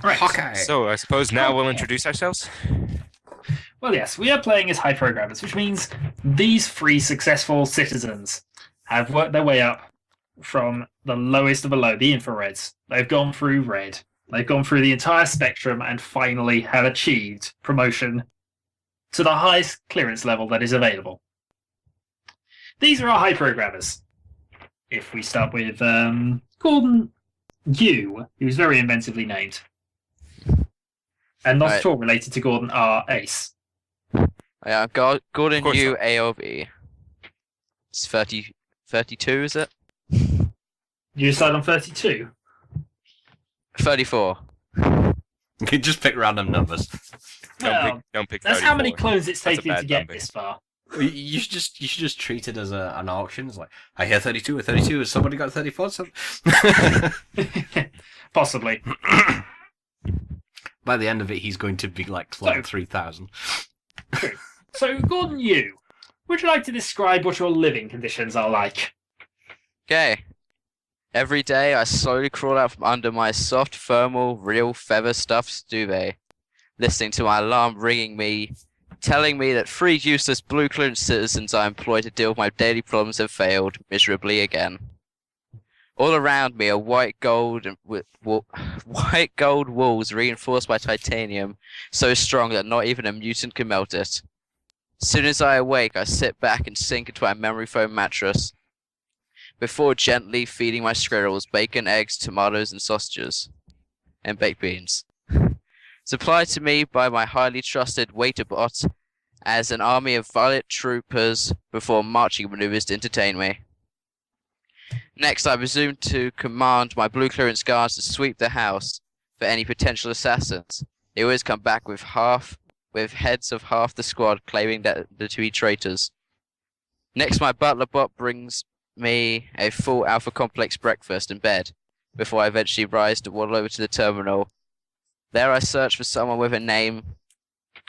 Right. Hawkeye. So I suppose now we'll introduce ourselves. Well, yes, we are playing as high programmers, which means these three successful citizens have worked their way up from the lowest of the low, the infrareds. They've gone through red. They've gone through the entire spectrum and finally have achieved promotion to the highest clearance level that is available. These are our high programmers. If we start with Gordon Yu, who's very inventively named, and not at all related to Gordon R. Ace. Yeah, Gordon course U not. AOV. It's 32, is it? You decide on 32? 34. You can just pick random numbers. Well, Don't pick that's 34. how many clones it's That's a taken to bad get number. this far. You should just treat it as an auction. It's like, I hear 32 or 32. Has somebody got 34? Possibly. By the end of it, he's going to be like clone 3000. True. So, Gordon Yu, would you like to describe what your living conditions are like? Okay. Every day I slowly crawl out from under my soft, thermal, real feather-stuffed duvet, listening to my alarm ringing me, telling me that three useless blue clearance citizens I employ to deal with my daily problems have failed miserably again. All around me are white gold walls reinforced by titanium, so strong that not even a mutant can melt it. As soon as I awake, I sit back and sink into my memory foam mattress, before gently feeding my squirrels bacon, eggs, tomatoes, and sausages, and baked beans. Supplied to me by my highly trusted waiter bot as an army of violet troopers before marching maneuvers to entertain me. Next, I presume to command my blue clearance guards to sweep the house for any potential assassins. They always come back with heads of half the squad claiming that to be traitors. Next, my butler bot brings me a full Alpha Complex breakfast in bed before I eventually rise to waddle over to the terminal. There I search for someone with a name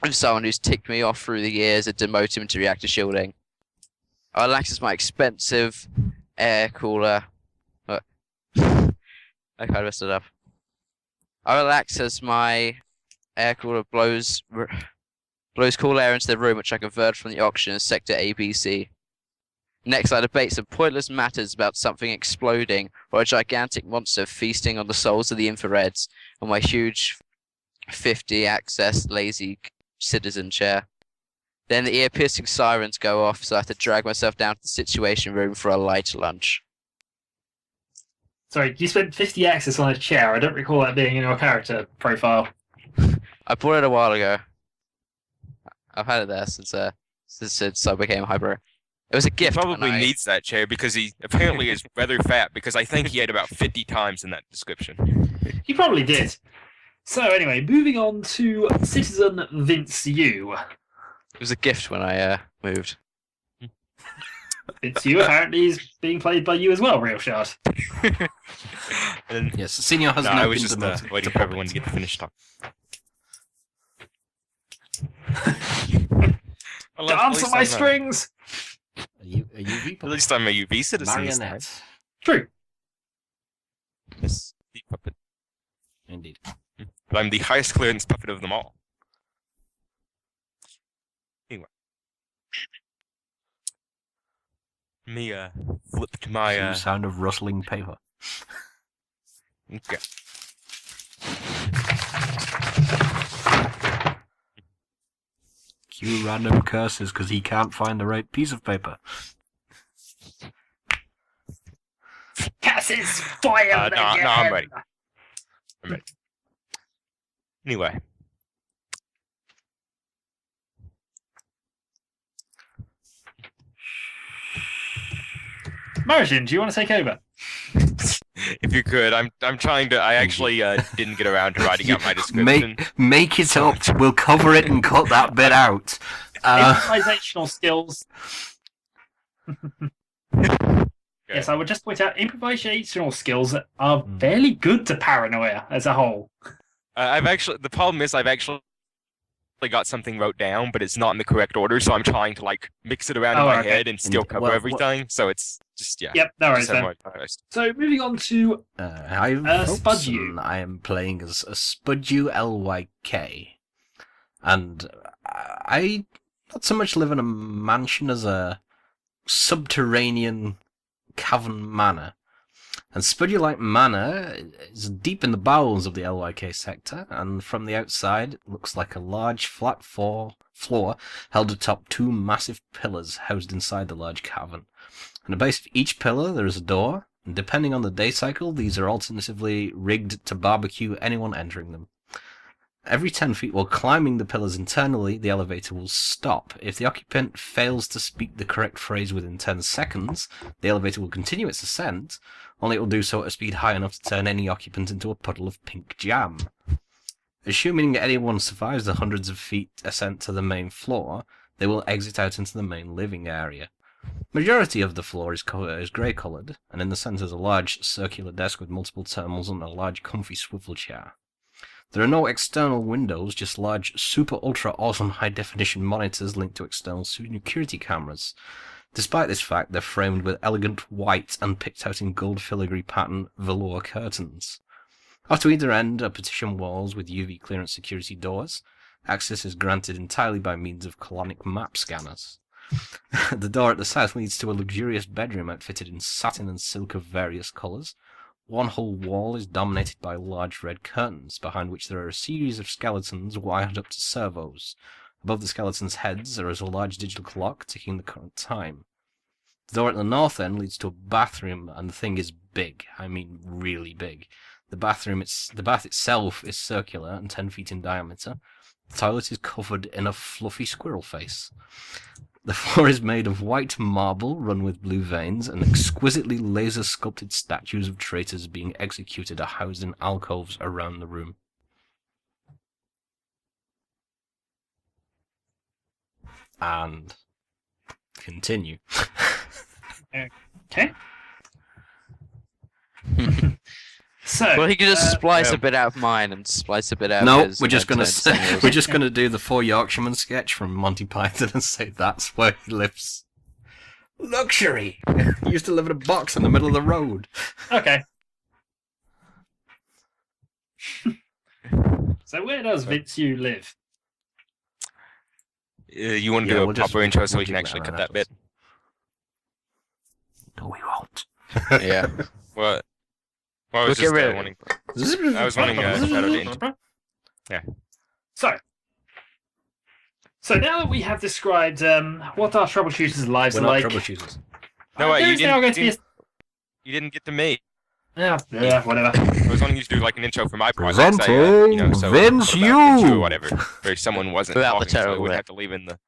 of someone who's ticked me off through the years and demote him to reactor shielding. I relax as my expensive air cooler. I kind of messed it up. I relax as my air cooler blows cool air into the room, which I convert from the auction as Sector ABC. Next, I debate some pointless matters about something exploding or a gigantic monster feasting on the souls of the infrareds on my huge 50-access lazy citizen chair. Then the ear-piercing sirens go off, so I have to drag myself down to the situation room for a light lunch. Sorry, you spent 50 access on a chair. I don't recall that being in your character profile. I bought it a while ago. I've had it there since I became a hyper. It was a He gift. probably needs that chair because he apparently is rather fat, because I think he had about 50 times in that description. You probably did. So anyway, moving on to Citizen Vince Yu. It was a gift when I moved. Vince Yu apparently is being played by you as well, Realshard. And Yes, Senior has no, now I was been just demoted waiting to for everyone to puppet. get to finish talking. Dance on my strings! Are you At least I'm a UV citizen this time. Marionette. True. Yes, the puppet. Indeed. But I'm the highest clearance puppet of them all. Anyway. Let me flip to my The sound of rustling paper. okay. Cue random curses because he can't find the right piece of paper. Cassis, fire No, again! I'm ready. I'm ready. Anyway. Marajin, do you want to take over? If you could, I'm trying to. I actually didn't get around to writing out my description. Make it up. We'll cover it and cut that bit out. Improvisational skills. Yes, I would just point out improvisational skills are fairly good to Paranoia as a whole. The problem is I've actually got something wrote down, but it's not in the correct order, so I'm trying to like mix it around in Oh, my okay. head and still And cover what- everything. So it's just Yep, no worries just have then. more interest. So moving on to Hi, folks, Spudu. and I am playing as a Spudu LYK. And I not so much live in a mansion as a subterranean cavern manor. And Spudu-like manor is deep in the bowels of the LYK sector, and from the outside it looks like a large flat floor held atop two massive pillars housed inside the large cavern. On the base of each pillar there is a door, and depending on the day cycle, these are alternatively rigged to barbecue anyone entering them. Every 10 feet while climbing the pillars internally, the elevator will stop. If the occupant fails to speak the correct phrase within 10 seconds, the elevator will continue its ascent, only it will do so at a speed high enough to turn any occupant into a puddle of pink jam. Assuming anyone survives the hundreds of feet ascent to the main floor, they will exit out into the main living area. Majority of the floor is grey-coloured, and in the centre is a large circular desk with multiple terminals and a large comfy swivel chair. There are no external windows, just large super ultra awesome high definition monitors linked to external security cameras. Despite this fact, they're framed with elegant white and picked out in gold filigree pattern velour curtains. Off to either end are partition walls with UV clearance security doors. Access is granted entirely by means of colonic map scanners. The door at the south leads to a luxurious bedroom outfitted in satin and silk of various colours. One whole wall is dominated by large red curtains, behind which there are a series of skeletons wired up to servos. Above the skeletons' heads there is a large digital clock ticking the current time. The door at the north end leads to a bathroom, and the thing is big. I mean really big. The bath itself is circular and 10 feet in diameter. The toilet is covered in a fluffy squirrel face. The floor is made of white marble run with blue veins, and exquisitely laser-sculpted statues of traitors being executed are housed in alcoves around the room. And continue. okay. So Well, he could just splice yeah. a bit out of mine and splice a bit out No, of his. we're just and gonna then turn it to yours. we're just gonna do the Four Yorkshiremen sketch from Monty Python and say that's where he lives. Luxury. He used to live in a box in the middle of the road. okay. So where does Vince you live? You want to Yeah, do a we'll just- proper intro so we'll we can do actually that cut right that bit? No, we won't. Yeah. Well, I We'll was get just rid of wanting. I was wanting Shadow to intro. Yeah. So now that we have described what our troubleshooters' lives We're are not like, troubleshooters. No, wait, there you is now going didn't, to be you didn't get to me. yeah, whatever. I was wanting you to do like an intro for my part. Like, say, you know, so Vince what about Vince Yu. or whatever, where someone wasn't Without the talking, so terrible we wouldn't bit. have to leave in the.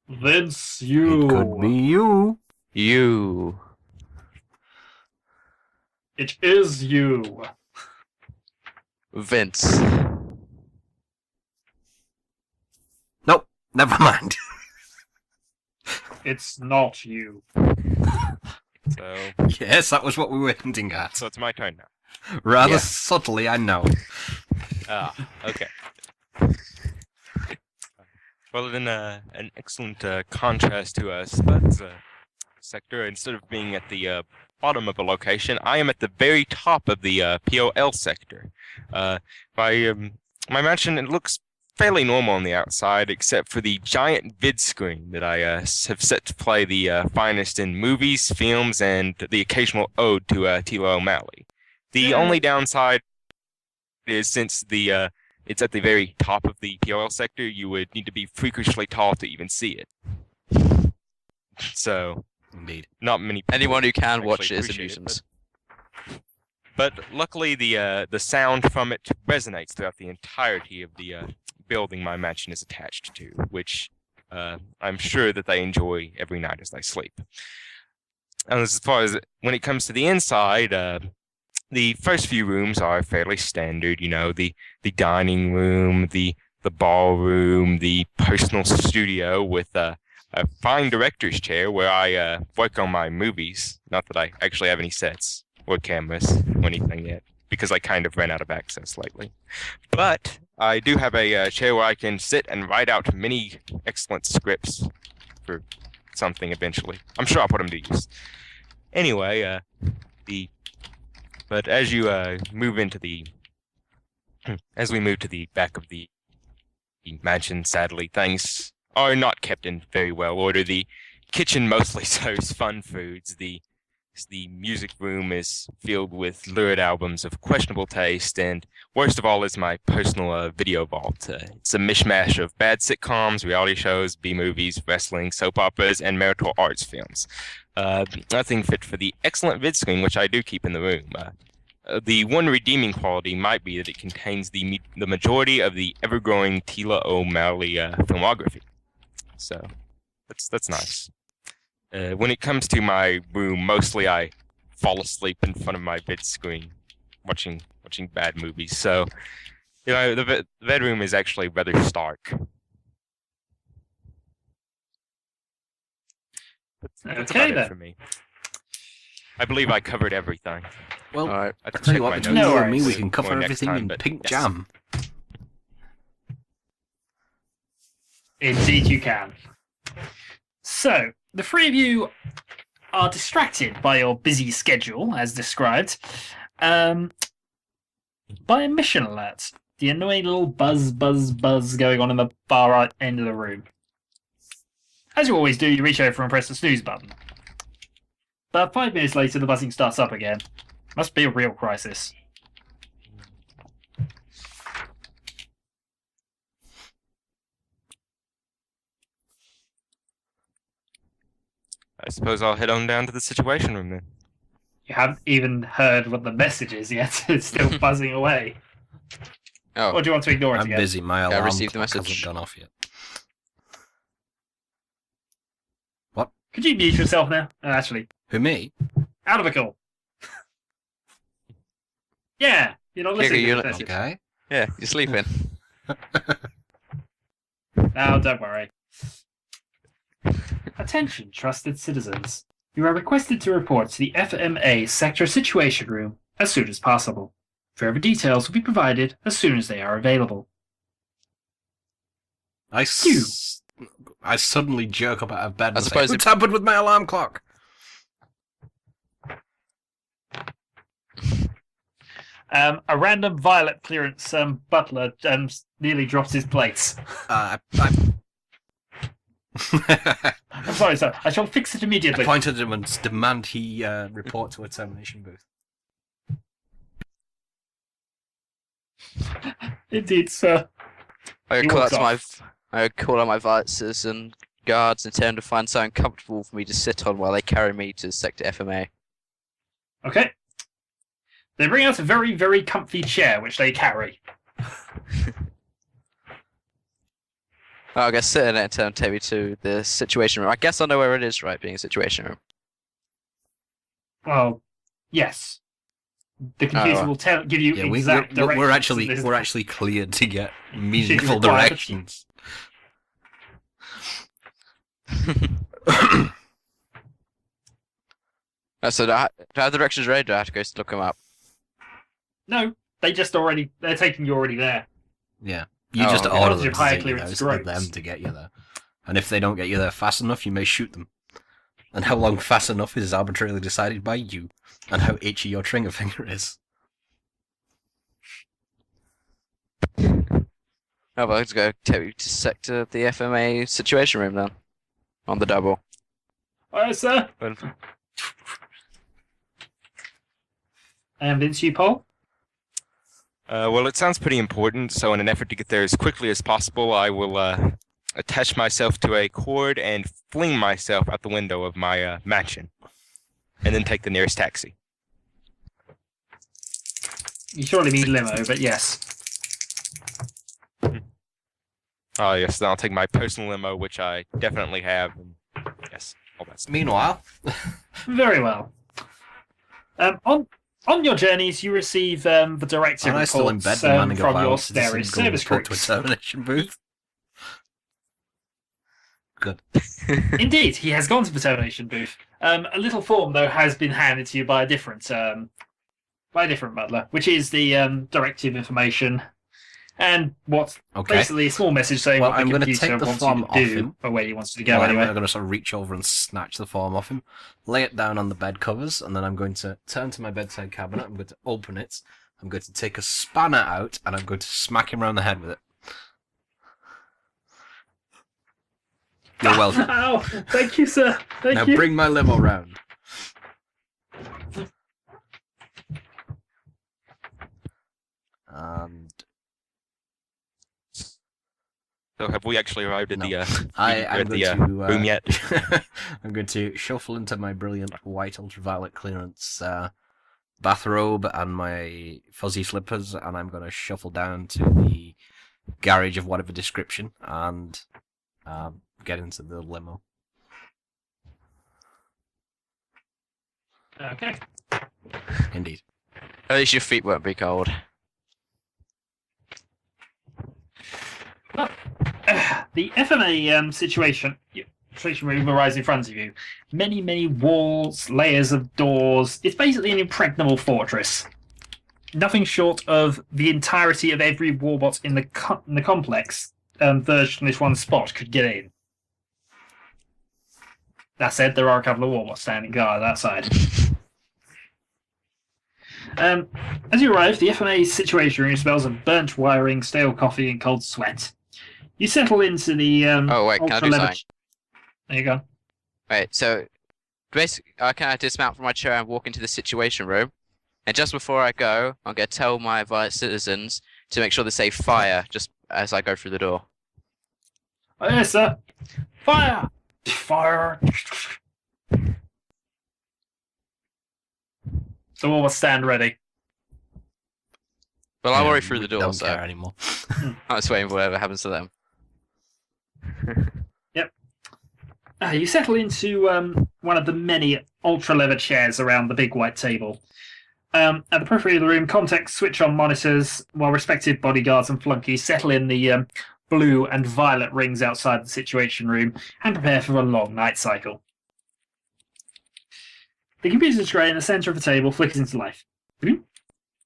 Vince you. It could be you. You. It is you. Vince. Nope, never mind. It's not you. So, Yes, that was what we were hinting at. so it's my turn now. Rather Yeah. subtly, I know. Ah, okay. Well, then, an excellent contrast to Spud's sector. Instead of being at the bottom of a location, I am at the very top of the POL sector. My mansion, it looks fairly normal on the outside, except for the giant vid screen that I have set to play the finest in movies, films, and the occasional ode to T.L. O'Malley. The only downside is since it's at the very top of the POL sector, you would need to be freakishly tall to even see it. So, Indeed. not many people Anyone who can actually watch it is a appreciate it, nuisance. But luckily, the sound from it resonates throughout the entirety of the building my mansion is attached to, which I'm sure that they enjoy every night as they sleep. And as far as when it comes to the inside, the first few rooms are fairly standard. You know, the dining room, the ballroom, the personal studio with a fine director's chair where I work on my movies. Not that I actually have any sets or cameras or anything yet, because I kind of ran out of access lately. But I do have a chair where I can sit and write out many excellent scripts for something eventually. I'm sure I'll put them to use. Anyway, but as you move into the, as we move to the back of the mansion, sadly things are not kept in very well order. The kitchen mostly serves fun foods. The music room is filled with lurid albums of questionable taste, and worst of all is my personal video vault. It's a mishmash of bad sitcoms, reality shows, B-movies, wrestling, soap operas, and marital arts films. Nothing fit for the excellent vid screen which I do keep in the room. The one redeeming quality might be that it contains the majority of the ever-growing Tila O'Malley filmography. So that's nice. When it comes to my room, mostly I fall asleep in front of my vid screen, watching bad movies. So, the bedroom is actually rather stark. That's Okay, about it then. for me. I believe I covered everything. Well, All right. I I tell you what, between No you and me, worries. we can cover More next everything time, in but pink yes. jam. Indeed, you can. So, the three of you are distracted by your busy schedule, as described, by a mission alert. The annoying little buzz going on in the far right end of the room. As you always do, you reach over and press the snooze button. But 5 minutes later, the buzzing starts up again. Must be a real crisis. I suppose I'll head on down to the situation room then. You haven't even heard what the message is yet. It's still buzzing away. Oh, Or do you want to ignore it I'm again? busy. My I alarm received the clock hasn't message. gone off yet. Could you mute yourself now? Actually, Who, me? out of a call. Yeah, you're not listening you're to the not- message. Okay. yeah, you're sleeping. No, don't worry. Attention, trusted citizens. You are requested to report to the FMA Sector Situation Room as soon as possible. Further details will be provided as soon as they are available. I suddenly jerk up out of bed I and say, suppose who it- tampered with my alarm clock? A random violet clearance butler nearly drops his plates. I I'm sorry, sir. I shall fix it immediately. pointed at him and demand he report to a termination booth. Indeed, sir. I He call walks out to off. I call out my visors and guards and tell them to find something comfortable for me to sit on while they carry me to Sector FMA. Okay. They bring out a very, very comfy chair, which they carry. I'll get sit in it and tell them to take me to the situation room. I guess I know where it is, right? Being a situation room. Well, yes. The computer Oh. will give you Yeah, exact directions. we're actually cleared to get meaningful required. directions. So do I have the directions ready? Do I have to go look them up? No, they're taking you already there. Yeah, you Oh, just okay. order Once them you're to higher take you clearance there. It's up to drones. them to get you there. And if they don't get you there fast enough, you may shoot them. And how long fast enough is arbitrarily decided by you, and how itchy your trigger finger is. Oh, well, let's go take you to Sector the FMA situation room then. On the double. All right, sir. Well, And Vince, you, Paul? well, it sounds pretty important, so in an effort to get there as quickly as possible, I will attach myself to a cord and fling myself out the window of my mansion, and then take the nearest taxi. You surely mean limo, but yes. Oh, yes, then I'll take my personal limo, which I definitely have, and yes, all that stuff. Meanwhile, Very well. On your journeys, you receive the directive am I still in bed reports demanding a from your violence various citizen go service report to a groups. termination booth? Good. Indeed, he has gone to the termination booth. A little form, though, has been handed to you by a different butler, which is the directive information And what's Okay. basically a small message saying Well, what the I'm gonna computer take the wants form you to off do, him. or where he wants you to go Well, anyway. I'm going to sort of reach over and snatch the form off him, lay it down on the bed covers, and then I'm going to turn to my bedside cabinet. I'm going to open it. I'm going to take a spanner out, and I'm going to smack him around the head with it. You're welcome. Ow! Thank you, sir. Thank Now you. bring my limo round. And So have we actually arrived at No. the I'm going to room yet? I'm going to shuffle into my brilliant white ultraviolet clearance bathrobe and my fuzzy slippers, and I'm going to shuffle down to the garage of whatever description and get into the limo. Okay. Indeed. At least your feet won't be cold. The FMA situation room arises in front of you. Many, many walls, layers of doors. It's basically an impregnable fortress. Nothing short of the entirety of every warbot in the complex verged on this one spot could get in. That said, there are a couple of warbots standing guard outside. As you arrive, the FMA situation room smells of burnt wiring, stale coffee, and cold sweat. You settle into the Oh, wait, can I do something? There you go. Wait, so basically, can I dismount from my chair and walk into the situation room? And just before I go, I'm going to tell my vice citizens to make sure they say fire just as I go through the door. Oh, yes, sir. Fire! Fire! So all will stand ready. Well, I'm Yeah, already through the we door, don't so care anymore. I'm just waiting for whatever happens to them. You settle into one of the many ultra-leather chairs around the big white table. At the periphery of the room, contacts switch on monitors, while respective bodyguards and flunkies settle in the blue and violet rings outside the situation room and prepare for a long night cycle. The computer tray in the center of the table flickers into life.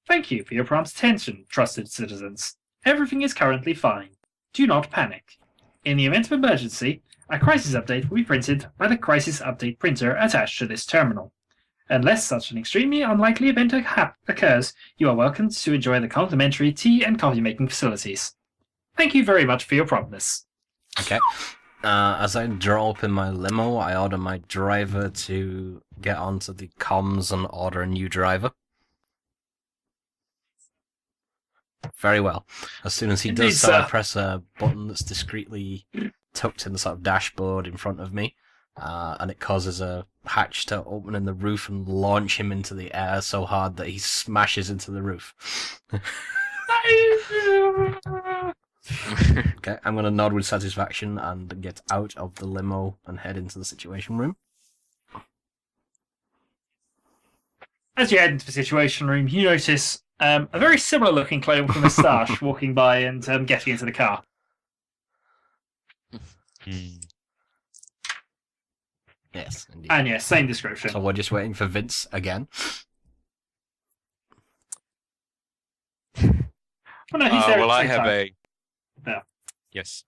Thank you for your prompt attention, trusted citizens. Everything is currently fine. Do not panic. In the event of emergency, a crisis update will be printed by the crisis update printer attached to this terminal. Unless such an extremely unlikely event occurs, you are welcome to enjoy the complimentary tea and coffee making facilities. Thank you very much for your promptness. Okay. As I draw up in my limo, I order my driver to get onto the comms and order a new driver. Very well. As soon as he Indeed, does so, I sir. press a button that's discreetly tucked in the sort of dashboard in front of me, and it causes a hatch to open in the roof and launch him into the air so hard that he smashes into the roof. Okay, I'm going to nod with satisfaction and get out of the limo and head into the situation room. As you head into the situation room, you notice a very similar looking clone with a moustache walking by and getting into the car. Yes, indeed. And yes, same description. So we're just waiting for Vince again. Oh, no, he's there Well, at I the same have time. a. Yeah. Yes.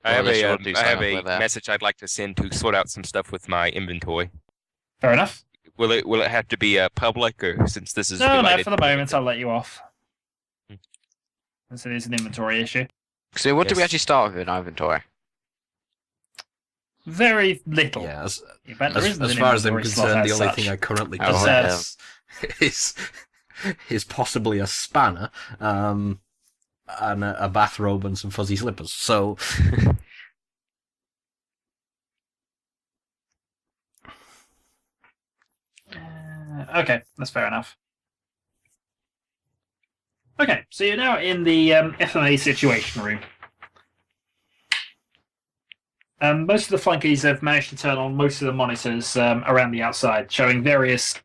Well, I unless you have want to do I have something a with that. message I'd like to send to sort out some stuff with my inventory. Fair enough. Will it have to be public, or since this is No, related for the to moment, I'll let you off. Hmm. As it is an inventory issue. So what did we Yes. actually start with in our inventory? Very little. Yeah, In fact, there as isn't an far as I'm inventory slot concerned, the as only such. thing I currently Oh, possess is possibly a spanner, and a bathrobe and some fuzzy slippers. So, Okay, that's fair enough. Okay, so you're now in the FMA situation room. Most of the flunkies have managed to turn on most of the monitors around the outside, showing various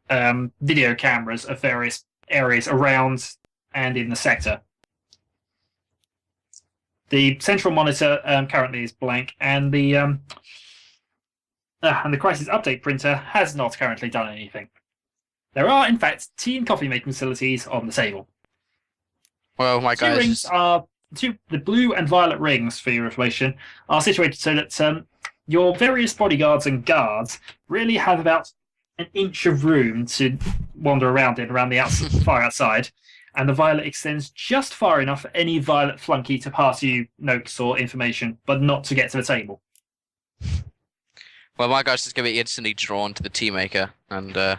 video cameras of various areas around and in the sector. The central monitor currently is blank, and the crisis update printer has not currently done anything. There are, in fact, tea and coffee making facilities on the table. Well, my Two guys. rings are the blue and violet rings, for your information, are situated so that your various bodyguards and guards really have about an inch of room to wander around in, around the far outside, and the violet extends just far enough for any violet flunky to pass you notes or information, but not to get to the table. Well, my guy's just going to be instantly drawn to the tea maker, and I'm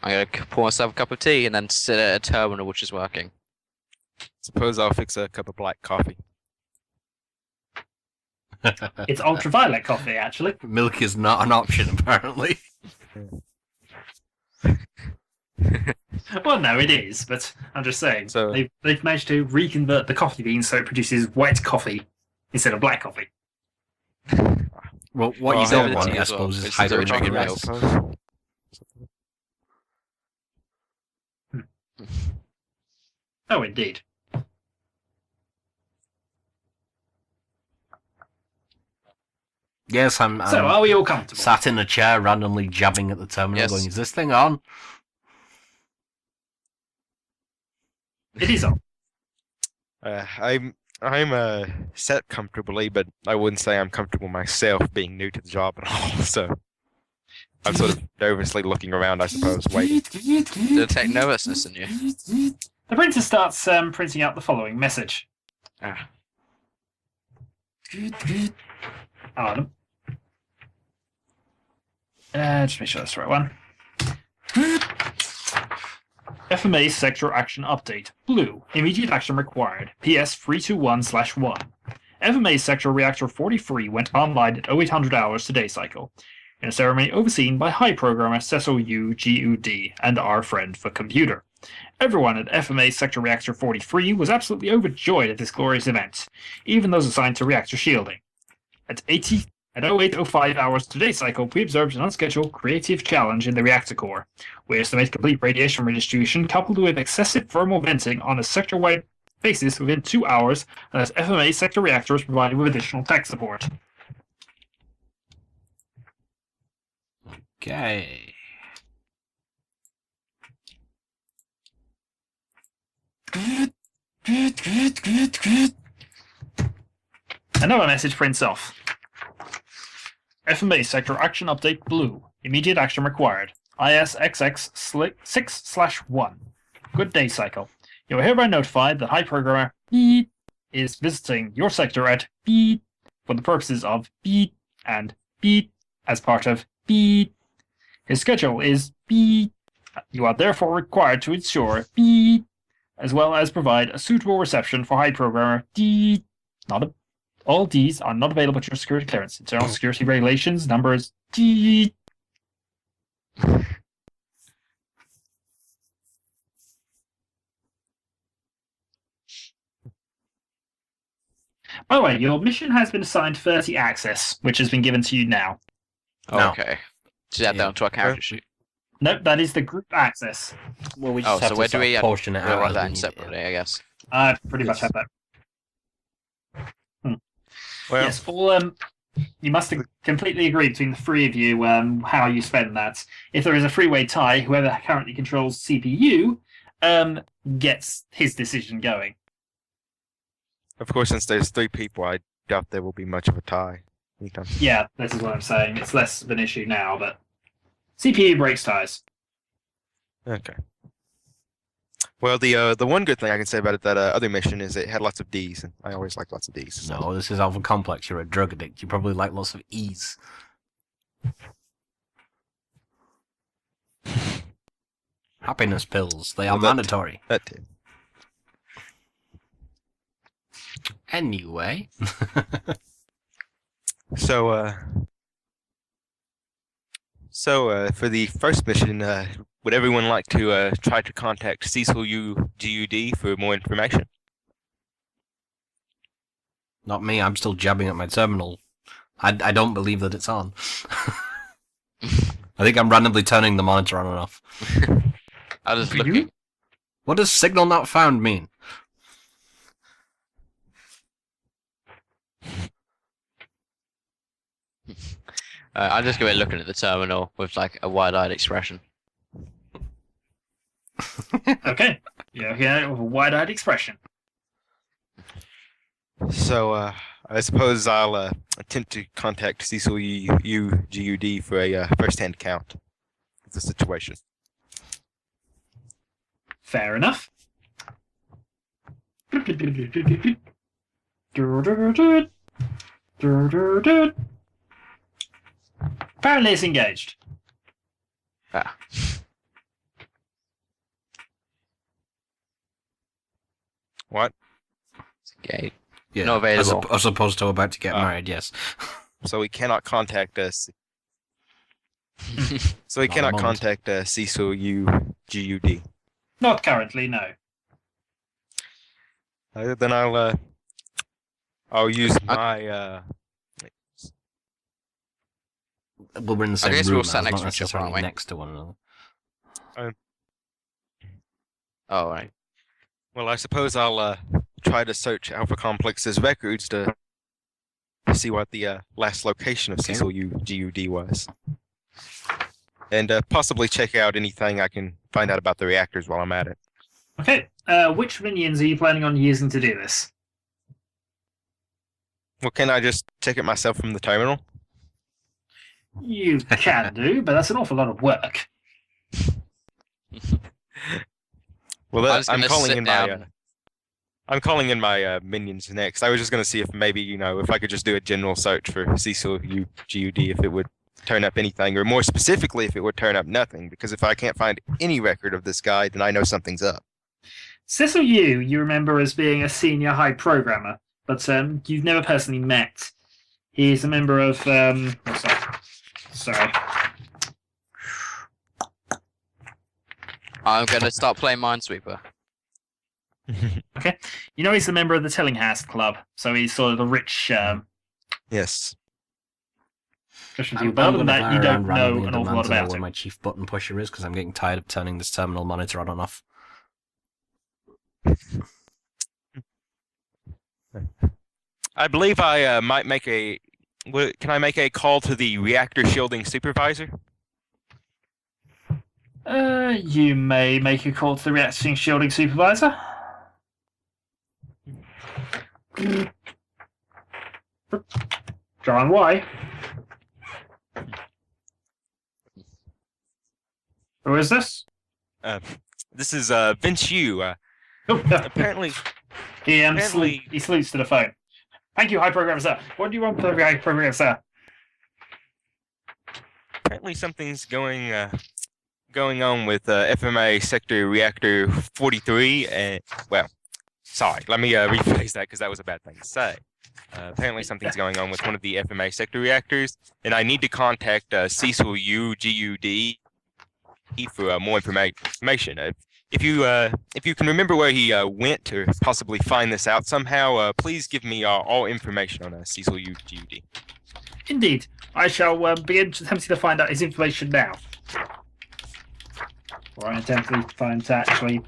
going to pour myself a cup of tea and then sit at a terminal which is working. Suppose I'll fix a cup of black coffee. It's ultraviolet coffee, actually. Milk is not an option, apparently. Well, no, it is, but I'm just saying. So- They've managed to reconvert the coffee bean so it produces white coffee instead of black coffee. Well, what Well, you I don't have want, tea I as well, suppose, is which is what we're drinking hydrogen milk. Oh, indeed. Yes, I'm So, are we all comfortable? sat in a chair randomly jabbing at the terminal Yes. going, is this thing on? It is on. I'm set comfortably, but I wouldn't say I'm comfortable myself being new to the job at all. So I'm sort of nervously looking around, I suppose, waiting. Detect nervousness in you. The printer starts printing out the following message. Ah. Adam. Just make sure that's the right one. FMA Sector Action Update. Blue. Immediate action required. PS 321/1. FMA Sector Reactor 43 went online at 0800 hours today cycle, in a ceremony overseen by High Programmer Cecil U. GUD and our friend for computer. Everyone at FMA Sector Reactor 43 was absolutely overjoyed at this glorious event, even those assigned to reactor shielding. At 0805 hours today cycle, we observed an unscheduled creative challenge in the reactor core. We estimate complete radiation redistribution coupled with excessive thermal venting on a sector-wide basis within 2 hours, unless FMA sector reactor is provided with additional tech support. Okay. Another message prints off. FMA Sector Action Update Blue. Immediate action required. ISXX 6/1. Good day cycle. You are hereby notified that High Programmer Beep is visiting your sector at Beep for the purposes of Beep and Beep as part of Beep. His schedule is Beep. You are therefore required to ensure Beep, as well as provide a suitable reception for High Programmer D. All Ds are not available to your security clearance. Internal security regulations number is D. By the way, your mission has been assigned 30 access, which has been given to you now. No. Okay. So add that onto our character sheet. Nope, that is the group access. Well, we Oh, just have so to where do sort of we portion it We'll out write as that we in need it. separately, I guess. I pretty much Yes. have that. Well, Yes, all you must completely agree between the three of you how you spend that. If there is a three-way tie, whoever currently controls CPU gets his decision going. of course, since there's 3 people, I doubt there will be much of a tie. anytime soon. Yeah, this is what I'm saying. It's less of an issue now, but CPU breaks ties. Okay. Well, the one good thing I can say about it, that other mission, is it had lots of Ds, and I always like lots of Ds. so- No, this is Alpha Complex. You're a drug addict. You probably like lots of E's. Happiness pills. They are Well, that- mandatory. That did. Anyway. So, for the first mission, would everyone like to try to contact Cecil U. GUD for more information? Not me. I'm still jabbing at my terminal. I don't believe that it's on. I think I'm randomly turning the monitor on and off. I was For looking. you? What does signal not found mean? I'm just going to be looking at the terminal with like a wide-eyed expression. Okay. Yeah, with a wide-eyed expression. So, I suppose I'll attempt to contact Cecil UGUD for a first-hand account of the situation. Fair enough. Apparently it's engaged. Ah. What? Okay. Yeah, Not available. As opposed to about to get married, yes. So he cannot contact us. So he Not cannot at the moment. contact Cecil UGUD. Not currently, no. Then I'll use my Well, we're in the same guess room we'll now, sit it's next not to each other, necessarily aren't we? next to one another. Oh, right. well, I suppose I'll try to search Alpha Complex's records to see what the last location of Okay. Cecil UGUD was. And possibly check out anything I can find out about the reactors while I'm at it. Okay, which minions are you planning on using to do this? Well, can I just check it myself from the terminal? You can do, but that's an awful lot of work. Well, I was I'm gonna calling sit in down. my I'm calling in my minions next. I was just going to see if maybe, if I could just do a general search for Cecil UGUD, if it would turn up anything, or more specifically, if it would turn up nothing. Because if I can't find any record of this guy, then I know something's up. Cecil you remember as being a senior high programmer, but you've never personally met. He's a member of what's that? Sorry. I'm gonna start playing Minesweeper. Okay. You know he's a member of the Tellinghouse Club, so he's sort of the rich Yes. Christian I'm but other than gonna that, fly you around don't know randomly an and awful lot demand to know about where him. my chief button pusher is, because I'm getting tired of turning this terminal monitor on and off. I believe I might make a... Can I make a call to the reactor shielding supervisor? You may make a call to the reacting shielding supervisor. John, why? Who is this? This is Vince Yu. Apparently, he apparently- he salutes to the phone. Thank you, high programmer sir. What do you want for the high programmer sir? apparently something's going on with FMA Sector Reactor 43. And well, sorry, let me rephrase that because that was a bad thing to say. Apparently something's going on with one of the FMA sector reactors, and I need to contact Cecil UGUD for more information. If you can remember where he went, or possibly find this out somehow, please give me all information on Cecil UGUD. Indeed. I shall begin attempting to find out his information now. Or I'm attempting to find to actually...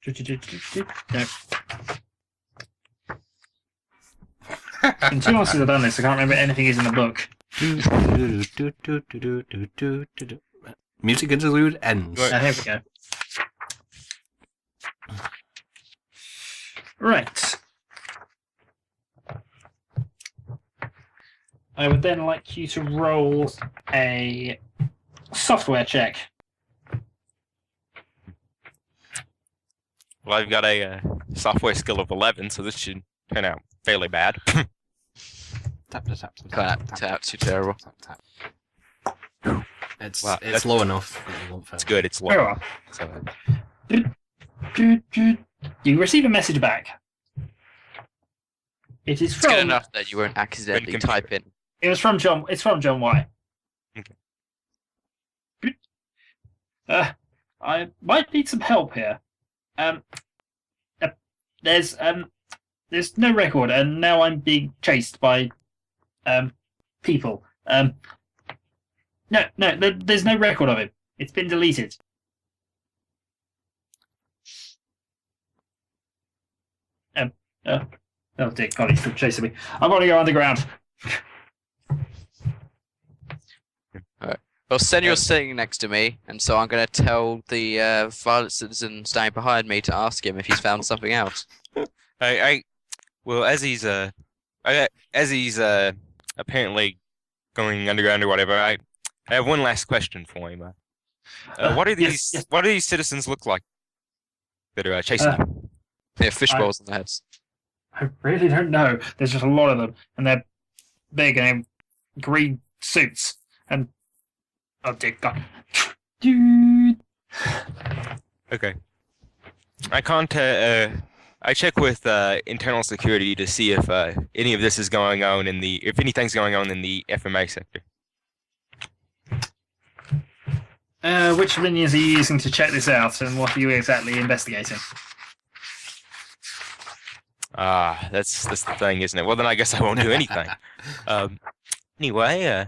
No. In 2 months since I've done this, I can't remember anything is in the book. Music interlude ends. Right. Here we go. Right. I would then like you to roll a software check. Well, I've got a software skill of 11, so this should turn out fairly bad. Too terrible. It's Wow, it's that's- low enough that you won't fail. It's good. It's Very low. well. So, You receive a message back. It is It's good from. enough that you won't accidentally computer. type in. It was from John. It's from John Y. Okay. I might need some help here. There's no record, and now I'm being chased by people. There's no record of him. It's been deleted. Oh dear God, he's still chasing me. I'm going to go underground. Well, Senior's sitting next to me, and so I'm going to tell the violent citizen standing behind me to ask him if he's found something out. Well, as he's apparently going underground or whatever, I have one last question for him. What do these citizens look like that are chasing you? They have fishbowls in their heads. I really don't know. There's just a lot of them, and they're big and they have green suits. And oh dear God! Dude. Okay. I check with internal security to see if any of this is going on if anything's going on in the FMA sector. Which minions are you using to check this out, and what are you exactly investigating? That's the thing, isn't it? Well, then I guess I won't do anything. Anyway,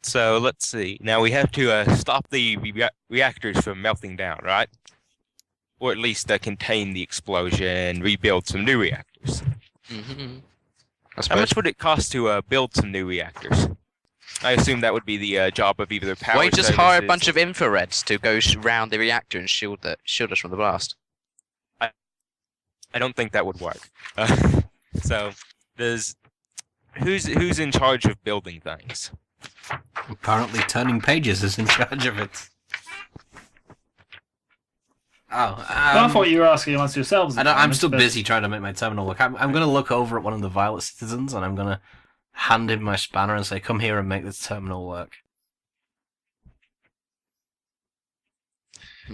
so let's see. Now we have to stop the reactors from melting down, right? Or at least contain the explosion, rebuild some new reactors. Mm-hmm. How much would it cost to build some new reactors? I assume that would be the job of either the power. Well, you just hire a bunch of infrareds to go round the reactor and shield us from the blast. I don't think that would work. So, who's in charge of building things? Apparently, Turning Pages is in charge of it. I thought you were asking amongst yourselves. I'm still busy trying to make my terminal work. I'm going to look over at one of the Violet citizens, and I'm going to hand him my spanner and say, "Come here and make this terminal work."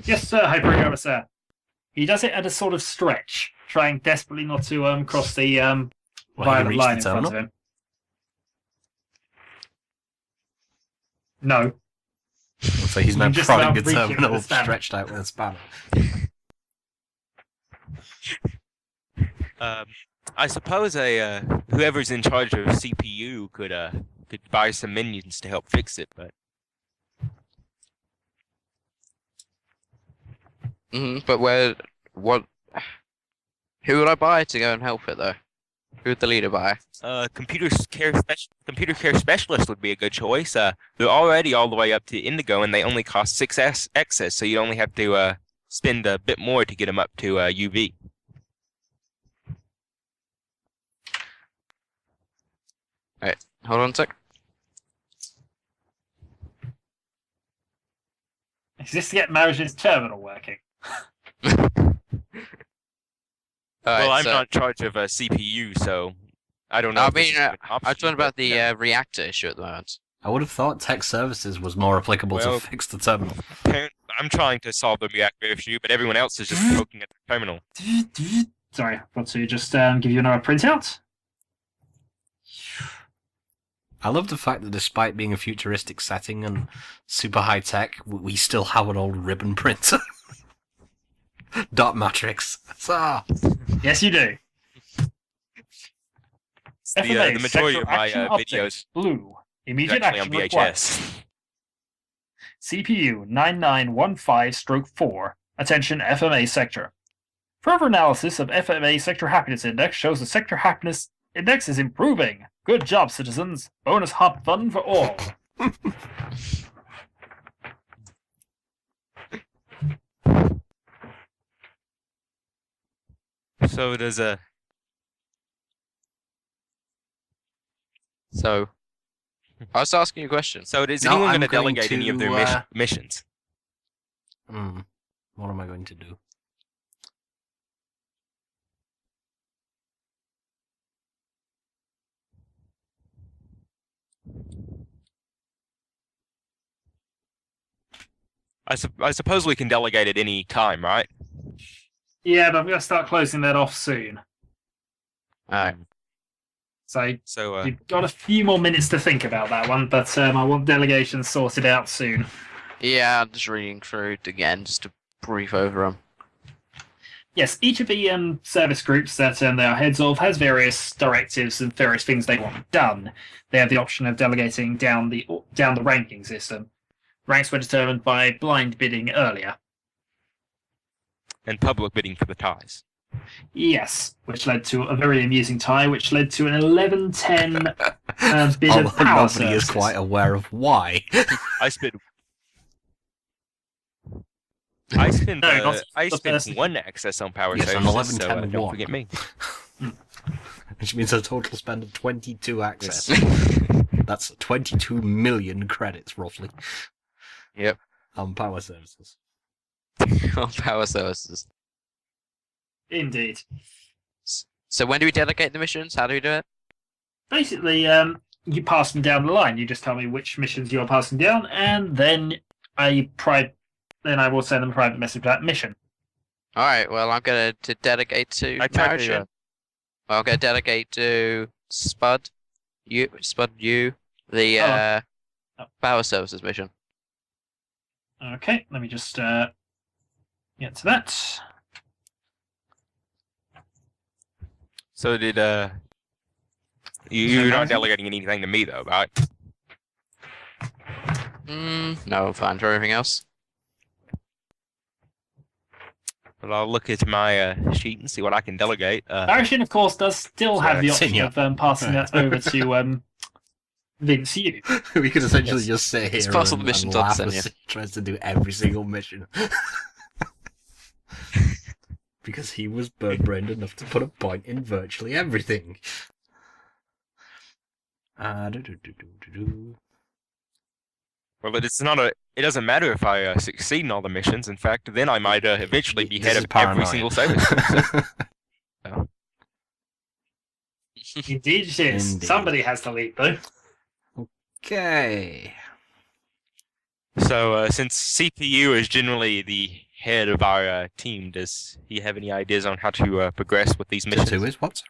Yes, sir, Hypergrammer, sir. He does it at a sort of stretch, trying desperately not to cross the violet line in front of him. No. So he's now just prodding the about reaching terminal the spanner. stretched out with a spanner. I suppose whoever's in charge of CPU could buy some minions to help fix it, but But who would I buy to go and help it though? Who would the leader buy? computer care specialist would be a good choice. They're already all the way up to Indigo, and they only cost 6 excess, so you only have to spend a bit more to get them up to UV. Alright, hold on a sec. Is this to get Marajin's terminal working? Well, I'm not in charge of CPU, so I don't know. I if this mean, is an I'm option, talking about but, the reactor issue at the moment. I would have thought tech services was more applicable Well, to fix the terminal. I'm trying to solve the reactor issue, but everyone else is just poking at the terminal. Sorry, I've got to just give you another printout. I love the fact that despite being a futuristic setting and super high tech, we still have an old ribbon printer. Dot matrix. Yes, you do. The majority of my videos blue. are Immediate actually on action required. VHS. CPU 9915-4. Attention FMA sector. Further analysis of FMA sector happiness index shows the sector happiness index is improving. Good job, citizens. Bonus hop fun for all. So does a So, I was asking you a question. so is No, anyone I'm going to going delegate any of their to, missions? What am I going to do? I suppose we can delegate at any time, right? Yeah, but I'm going to start closing that off soon. Alright. So you've got a few more minutes to think about that one, but I want delegations sorted out soon. Yeah, I'm just reading through it again, just to brief over them. Yes, each of the service groups that they are heads of has various directives and various things they want done. They have the option of delegating down the ranking system. Ranks were determined by blind bidding earlier. And public bidding for the ties. Yes, which led to a very amusing tie, which led to an 11-10 bid Although of power nobody is services. quite aware of why. I spent. I spent. No, not I the spent person. 1 access on power Yes, an services, 11, so 10, don't 1. forget me. Which means a total spend of 22 access. That's 22 million credits, roughly, Yep. on power services. On power services. Indeed. So when do we delegate the missions? How do we do it? Basically, you pass them down the line. You just tell me which missions you're passing down, and then I will send them a private message for that mission. Alright, well, I'm going to delegate to I type it Marajin. in. Well, I'm going to delegate to Spud, the Oh. power services mission. Okay, let me just get to that. So did you're not delegating anything to me though, right? No, I'm fine for everything else. Well, I'll look at my sheet and see what I can delegate. Marajin, of course, does still have the option Senior. of passing that over to Vince Yu. We could essentially Yes. just sit here It's possible and, the mission's and on laugh Senya. as he tries to do every single mission. Because he was bird-brained enough to put a point in virtually everything. Do-do-do-do-do-do. Well, it doesn't matter if I succeed in all the missions. In fact, then I might eventually be This head is of every Paranoia. single service. So, Indeed it is. Indeed. Somebody has to lead, though. Okay. so since CPU is generally the head of our team, does he have any ideas on how to progress with these missions? Two is what? Sorry.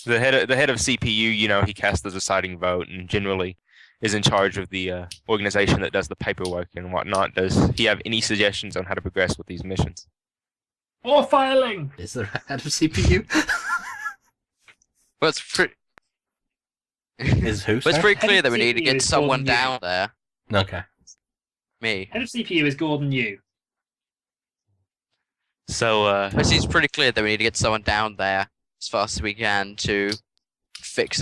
The head of CPU, he casts the deciding vote and generally is in charge of the organization that does the paperwork and whatnot. Does he have any suggestions on how to progress with these missions? Or filing! Is there a head of CPU? Well, it's pretty... Is who? But it's sorry? pretty Head clear of that we need to CPU get is someone Gordon Yu. down there. Okay. Me. Head of CPU is Gordon Yu. So It seems pretty clear that we need to get someone down there as fast as we can to fix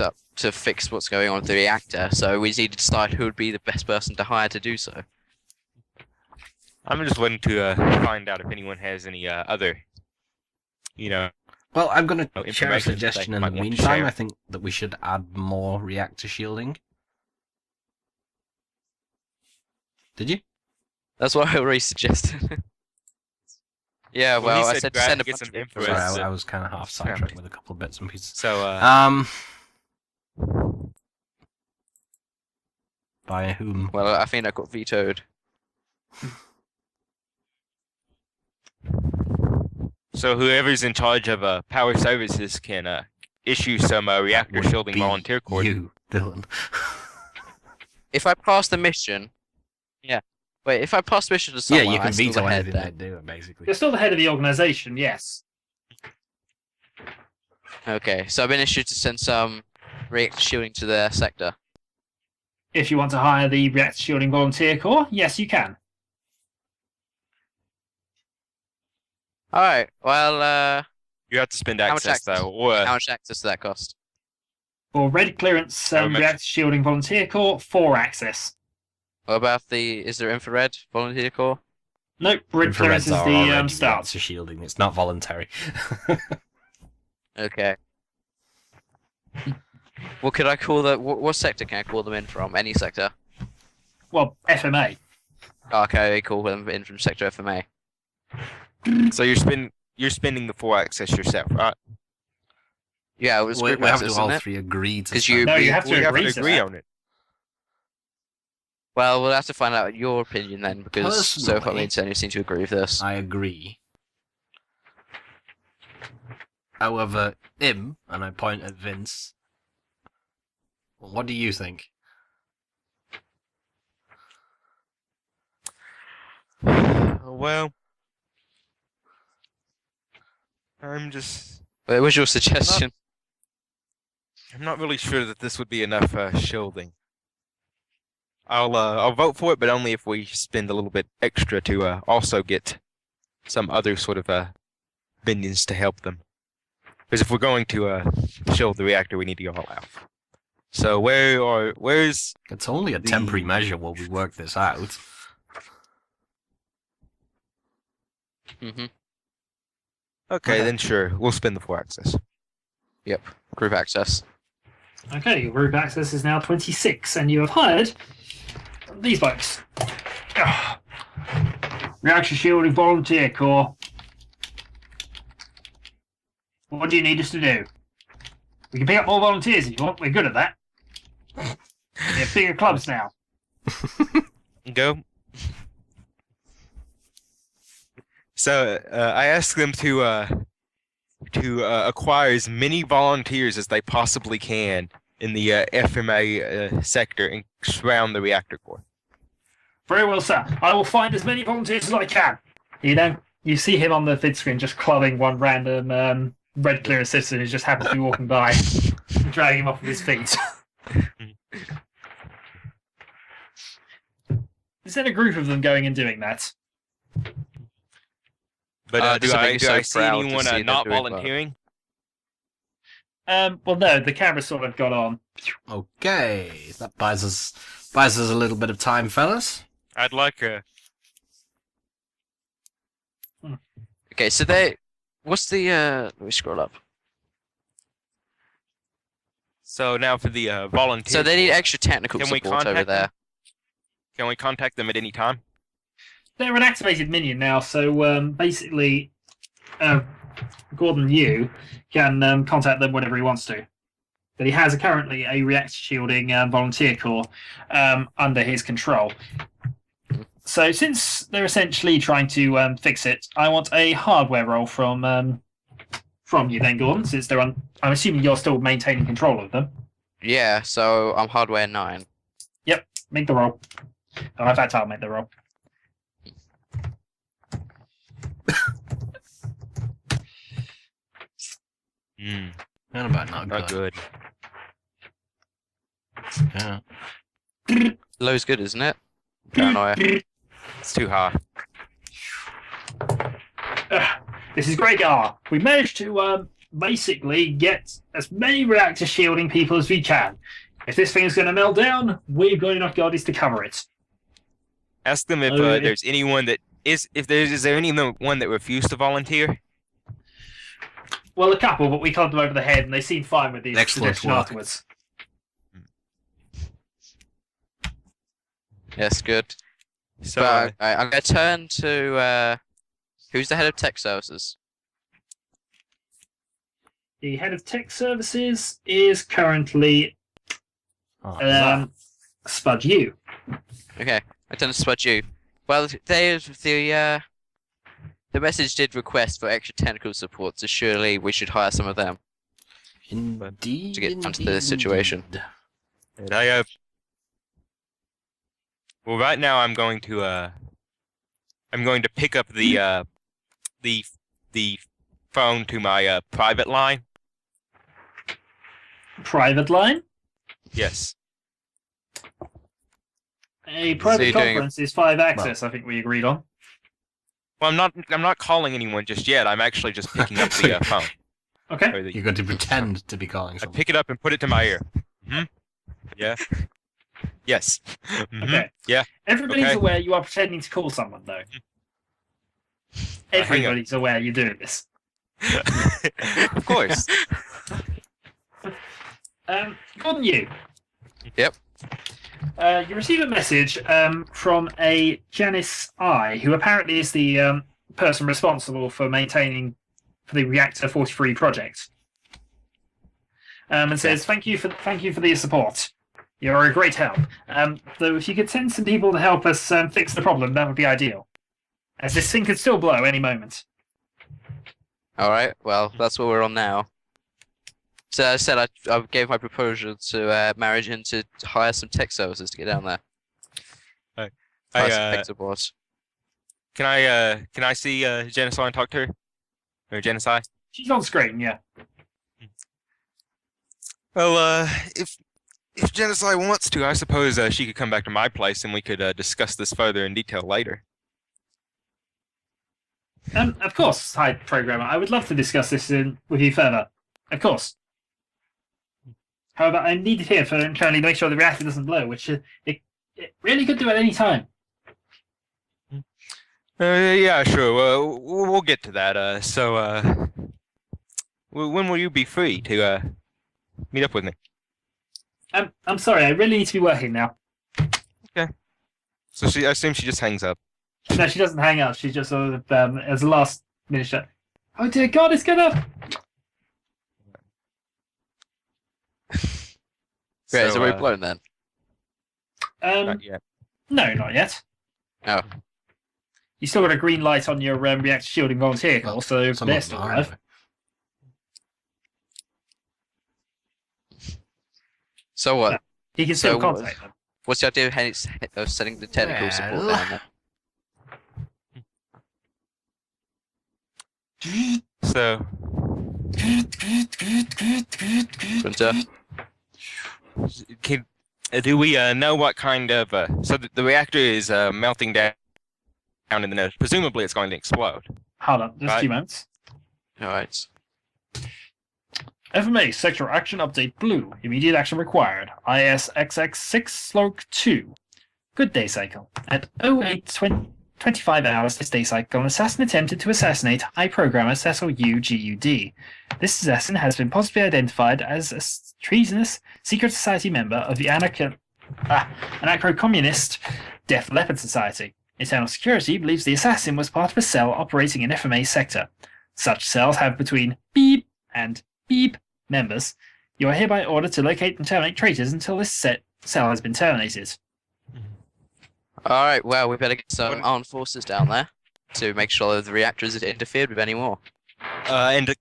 what's going on with the reactor. So we just need to decide who would be the best person to hire to do so. I'm just waiting to find out if anyone has any other, Well, I'm going Oh, to share a information that they suggestion in might the want to meantime. share. I think that we should add more reactor shielding. Did you? That's what I already suggested. Yeah, Well, he well, I said said to grab- send a get bunch some of info. Sorry, Whereas, I was kind of half sidetracked with a couple of bits and pieces. so By whom? Well, I think I got vetoed. so whoever's in charge of power services can issue some reactor Would shielding be volunteer course. You, Dylan. If I pass the mission... Yeah. Wait, if I pass the mission to Yeah, someone, you can I still veto the head anything then. they do, basically. You're still the head of the organization, yes. Okay, so I've been issued to send some reactor shielding to their sector. If you want to hire the Reactor Shielding Volunteer Corps, yes, you can. Alright, well, You have to spend How much access access? though, or how much access does that cost? For Red Clearance How much? Reactor Shielding Volunteer Corps, 4 access. What about is there infrared volunteer corps? Nope, Red Clearance is Infrareds are the already start. reactor shielding. It's not voluntary. Okay. What could I call what sector can I call them in from? Any sector? Well, FMA. Okay, call them in from sector FMA. so you're spending the 4 access yourself, right? Yeah, it was we group have access, to all isn't it? three agree to 'Cause spend- you- No, you we- have to We have agree to to agree that. on it. Well, we'll have to find out your opinion then, because so far me Personally, and Sonia seem to agree with this. I agree. However, and I point at Vince, what do you think? Well, I'm What was your suggestion? not really sure that this would be enough shielding. I'll vote for it, but only if we spend a little bit extra to also get some other sort of minions to help them. Because if we're going to shield the reactor, we need to go all out. So where's... It's only a temporary measure while we work this out. Mm-hmm. Okay, then sure. We'll spin the 4 access. Yep. Group access. Okay, your group access is now 26, and you have hired these blokes. Ugh. Reaction Shielding Volunteer Corps. What do you need us to do? We can pick up more volunteers if you want. We're good at that. We have bigger clubs now. Go. So I asked them to acquire as many volunteers as they possibly can in the FMA sector and surround the reactor core. Very well, sir. I will find as many volunteers as I can. You see him on the vid screen just clubbing one random red clearance citizen who just happens to be walking by, dragging him off of his feet. Is there a group of them going and doing that? But do I see proud to anyone see not them doing well. volunteering? Well, no, the camera's sort of got on. Okay, that buys us a little bit of time, fellas. I'd like a... Okay, so what's the let me scroll up. So now for the volunteers. So they need extra technical Can we support over contact them? there. Can we contact them at any time? They're an activated minion now, so basically, Gordon Yu can contact them whenever he wants to. But he has currently a reactor shielding volunteer corps under his control. So since they're essentially trying to fix it, I want a hardware roll from you then, Gordon, since they're I'm assuming you're still maintaining control of them. Yeah, so I'm hardware 9. Yep, make the roll. Oh, in fact, I'll make the roll. Not about not Not good. good. Yeah. Low's good, isn't it? Paranoia. It's too high. This is great, Gar. We managed to basically get as many reactor shielding people as we can. If this thing is going to melt down, we've got enough guardians to cover it. Ask them if Okay. there's anyone that is there anyone that refused to volunteer? Well, a couple, but we clubbed them over the head, and they seemed fine with these Excellent suggestions work. afterwards. Yes, good. So But I'm going to turn to who's the head of tech services? The head of tech services is currently Spud Yu. Okay, I turn to Spud you. Well, the message did request for extra technical support, so surely we should hire some of them. Indeed. To get onto the situation. and I well, right now I'm going to pick up the phone to my private line. Private line. Yes. A private you're doing conference is 5 access, I think we agreed on. Well, I'm not calling anyone just yet. I'm actually just picking up the phone. Okay. Or the- You're going to pretend to be calling I someone. pick it up and put it to my ear. Yeah. Yes. Okay. Yeah. Everybody's Okay. aware you are pretending to call someone, though. hang up. Everybody's aware you're doing this. Of course. Gordon, you. Yep. You receive a message from a Janice I, who apparently is the person responsible for maintaining for the Reactor 43 project, and says, "Thank you for the support. You're a great help. Though if you could send some people to help us fix the problem, that would be ideal, as this thing could still blow any moment." Alright, well, that's what we're on now. So I said I gave my proposal to Marajin to hire some tech services to get down there. Hire some tech support. Can I see Genocide and talk to her? Or Genocide? She's on screen, yeah. Well, if Genocide wants to, I suppose she could come back to my place and we could discuss this further in detail later. Of course, hi, programmer. I would love to discuss this with you further. Of course. However, I'm needed here for internally to make sure the reactor doesn't blow, which it really could do at any time. Yeah, sure. We'll get to that. When will you be free to meet up with me? I'm sorry. I really need to be working now. So I assume she just hangs up. No, she doesn't hang up. She just sort of, as a last minute shot. Oh dear God, it's gonna. Great, is it already blown then? Not yet. No, not yet. Oh. You still got a green light on your reactor shielding volunteer call, so Some they're of still them are, alive. So what? He can still So, contact them. What's the idea of sending the technical support Well. down there? So, Printer? do we know what kind of? So the reactor is melting down in the nose. Presumably, it's going to explode. Hold on, just a few moments. Alright. FMA Sector Action Update Blue. Immediate action required. ISXX6/2. Good day cycle. At 08:25 hours this day cycle, an assassin attempted to assassinate High Programmer Cecil UGUD. This assassin has been possibly identified as a treasonous secret society member of the anarcho-communist Death Leopard Society. Internal Security believes the assassin was part of a cell operating in FMA sector. Such cells have between beep and beep members. You are hereby ordered to locate and terminate traitors until this cell has been terminated. Alright, well, we better get some armed forces down there to make sure that the reactor isn't interfered with anymore. And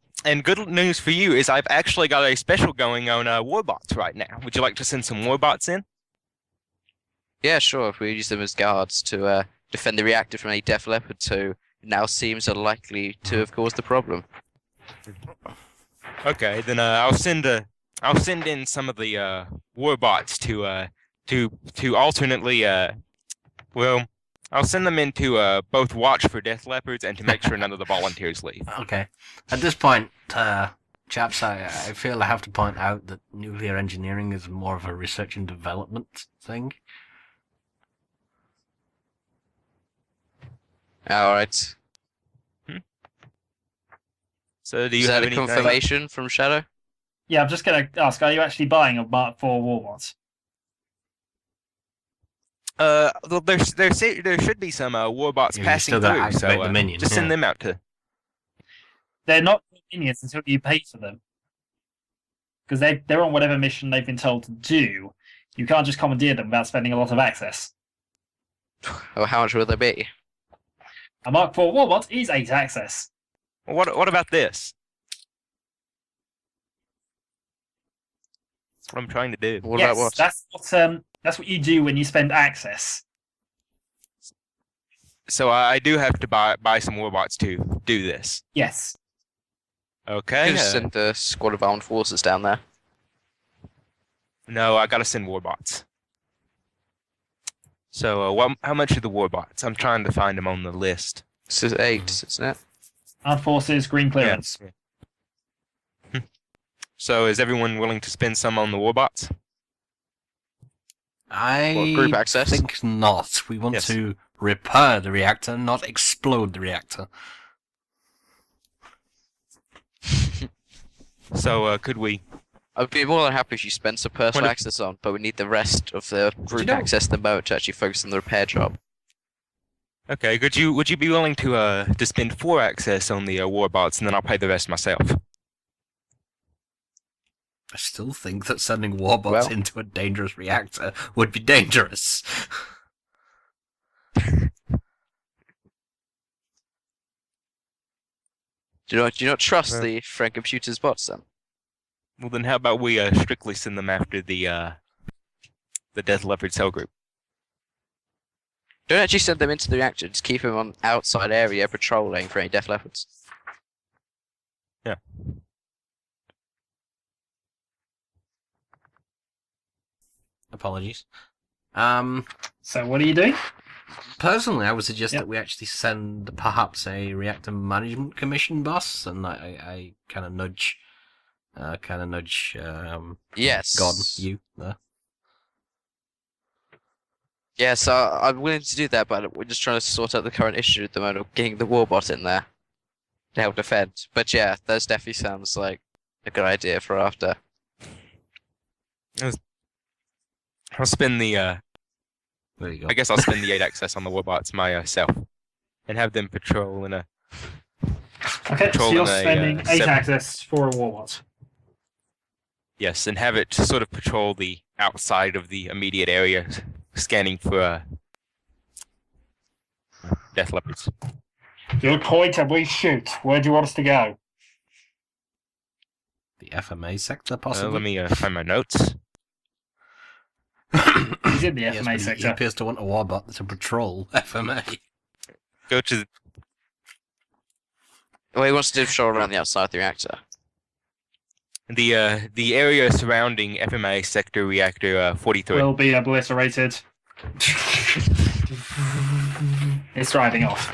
good news for you is I've actually got a special going on warbots right now. Would you like to send some warbots in? Yeah, sure, if we use them as guards to defend the reactor from any Death Leopards who now seems unlikely to have caused the problem. Okay, then I'll send in some of the warbots to alternately well, I'll send them in to both watch for Death Leopards and to make sure none of the volunteers leave. Okay. At this point, chaps, I feel I have to point out that nuclear engineering is more of a research and development thing. Alright. So do you Is that have a any confirmation from Shadow? Yeah, I'm just going to ask, are you actually buying a Mark IV Warbots? there should be some warbots Yeah, you passing still gotta through, activate so the minion, just yeah. send them out to. They're not minions until you pay for them. Because they're on whatever mission they've been told to do. You can't just commandeer them without spending a lot of access. Or how much will they be? A Mark IV Warbot is 8 access. What about this? That's what I'm trying to do. What Yes, about what? that's what you do when you spend access. So I do have to buy some warbots to do this. Yes. Okay. You just send the squad of armed forces down there. No, I gotta send warbots. So how much are the warbots? I'm trying to find them on the list. This is 8, isn't it? Armed Forces, green clearance. Yeah. So is everyone willing to spend some on the warbots? I group access? think not. We want Yes. to repair the reactor, not explode the reactor. So could we? I'd be more than happy if you spent some personal What if- access on, but we need the rest of the group know- access at the moment to actually focus on the repair job. Okay. Would you be willing to spend 4 access on the warbots and then I'll pay the rest myself? I still think that sending warbots Well- into a dangerous reactor would be dangerous. Do you not trust Well- the Frank Computer's bots then? Well, then how about we strictly send them after the Death Leopard cell group? Don't actually send them into the reactor, just keep them on outside area patrolling for any Death Leopards. Yeah. Apologies. So what are you doing? Personally, I would suggest Yep. that we actually send perhaps a reactor management commission boss, and I kind of nudge, Yes. Gordon, you there. Yeah, so I'm willing to do that, but we're just trying to sort out the current issue at the moment of getting the warbot in there to help defend. But yeah, that definitely sounds like a good idea for after. I'll spend the There you go. I guess I'll spend the 8 access on the warbots myself and have them patrol in a Okay, so Control you're and a, spending 8 7. access for a warbot. yes, and have it sort of patrol the outside of the immediate area, scanning for death leopards. You point and we shoot. Where do you want us to go? The FMA sector, possibly. Let me find my notes. He's in the Yes, FMA but he sector. appears to want a warbot to patrol FMA. Go to Well, he wants to patrol around the outside of the reactor. the area surrounding FMA sector reactor 43. Will be obliterated. It's driving off.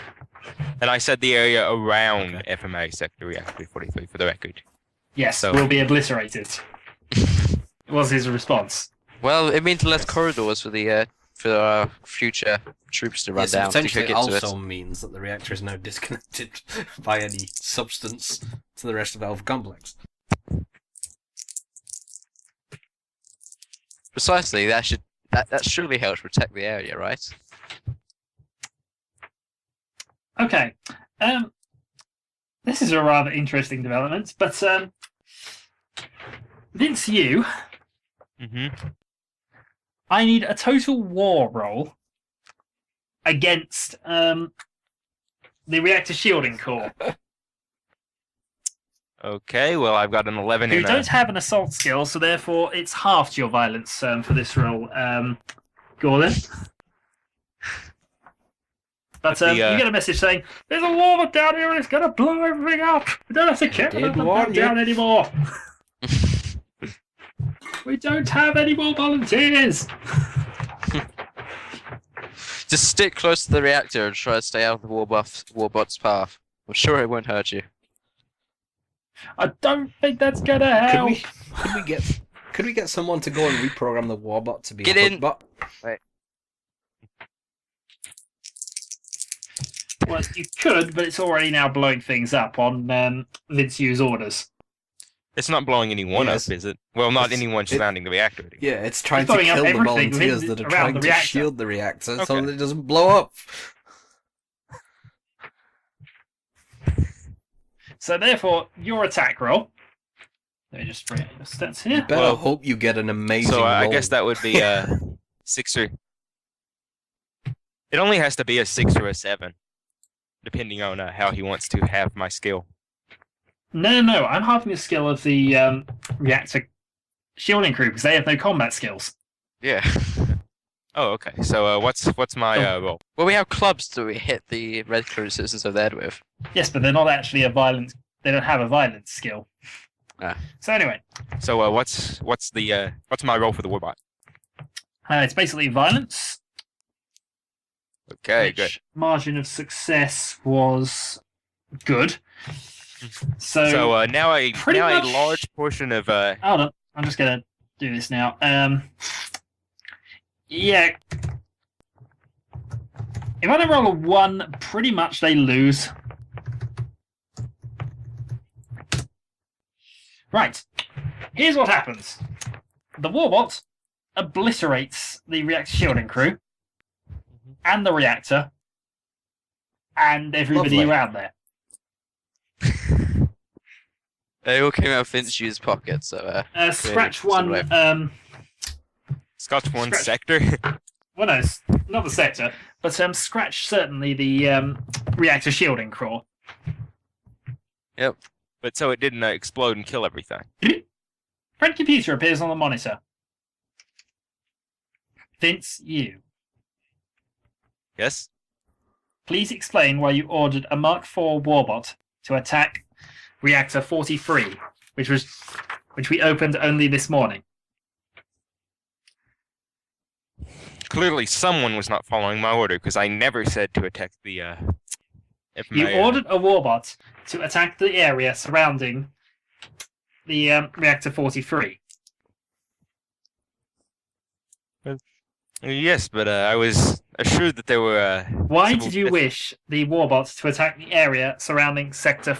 And I said the area around FMA sector reactor 43 for the record. Yes, So- will be obliterated. Was his response. Well, it means less corridors for our future troops to run Yes, down to potentially get to also it. means that the reactor is now disconnected by any substance to the rest of the Alpha Complex. Precisely, that surely helps protect the area, right? Okay. This is a rather interesting development, but Vince, Mm-hmm. I need a total war roll against the reactor shielding core, Okay, well I've got an 11 who in don't have an assault skill, so therefore it's halved your violence for this roll, Gordon. But The, you get a message saying, there's a warbot down here and it's going to blow everything up. We don't have to care did about them warn down you." anymore. We don't have any more volunteers. Just stick close to the reactor and try to stay out of the warbot's path. I'm sure it won't hurt you. I don't think that's going to help. Could we get someone to go and reprogram the warbot to be Get a in. hookbot? Well, you could, but it's already now blowing things up on Vince Yu's orders. It's not blowing anyone Yes. up, is it? Well, not It's- anyone surrounding the reactor. Yeah, it's trying It's to blowing up kill the everything volunteers within- that are around trying the to reactor. shield the reactor so Okay. that it doesn't blow up. So therefore, your attack roll. Let me just bring up your stats You here. better Well, hope you get an amazing So I roll. guess that would be a 6 or... It only has to be a 6 or a 7, depending on how he wants to have my skill. No. I'm halving the skill of the reactor shielding crew because they have no combat skills. Yeah. Oh, okay. So what's my roll? Well, we have clubs that we hit the red cruisers of their head with. Yes, but they're not actually a violent. They don't have a violence skill. Ah. So anyway, So what's my roll for the warbot? it's basically violence. Okay, which good. margin of success was good. So, So now a pretty now much- a large portion of hold on. I'm just gonna do this now. Yeah. If I don't roll a 1, pretty much they lose. Right. Here's what happens. The warbot obliterates the reactor shielding crew and the reactor and everybody Lovely. around there. They all came out of Vince Yu's pocket, so Scratch Clearly, one. it's Scotch one Scratch. sector. Well, no, it's not the sector, but scratch certainly the reactor shielding core. But so it didn't explode and kill everything. Friend computer appears on the monitor. Vince, you. Yes? Please explain why you ordered a Mark IV warbot to attack Reactor 43, which we opened only this morning. Clearly, someone was not following my order because I never said to attack the. You ordered a warbot to attack the area surrounding the reactor 43. Yes, but I was assured that there were. Why civil did you death- wish the warbot to attack the area surrounding sector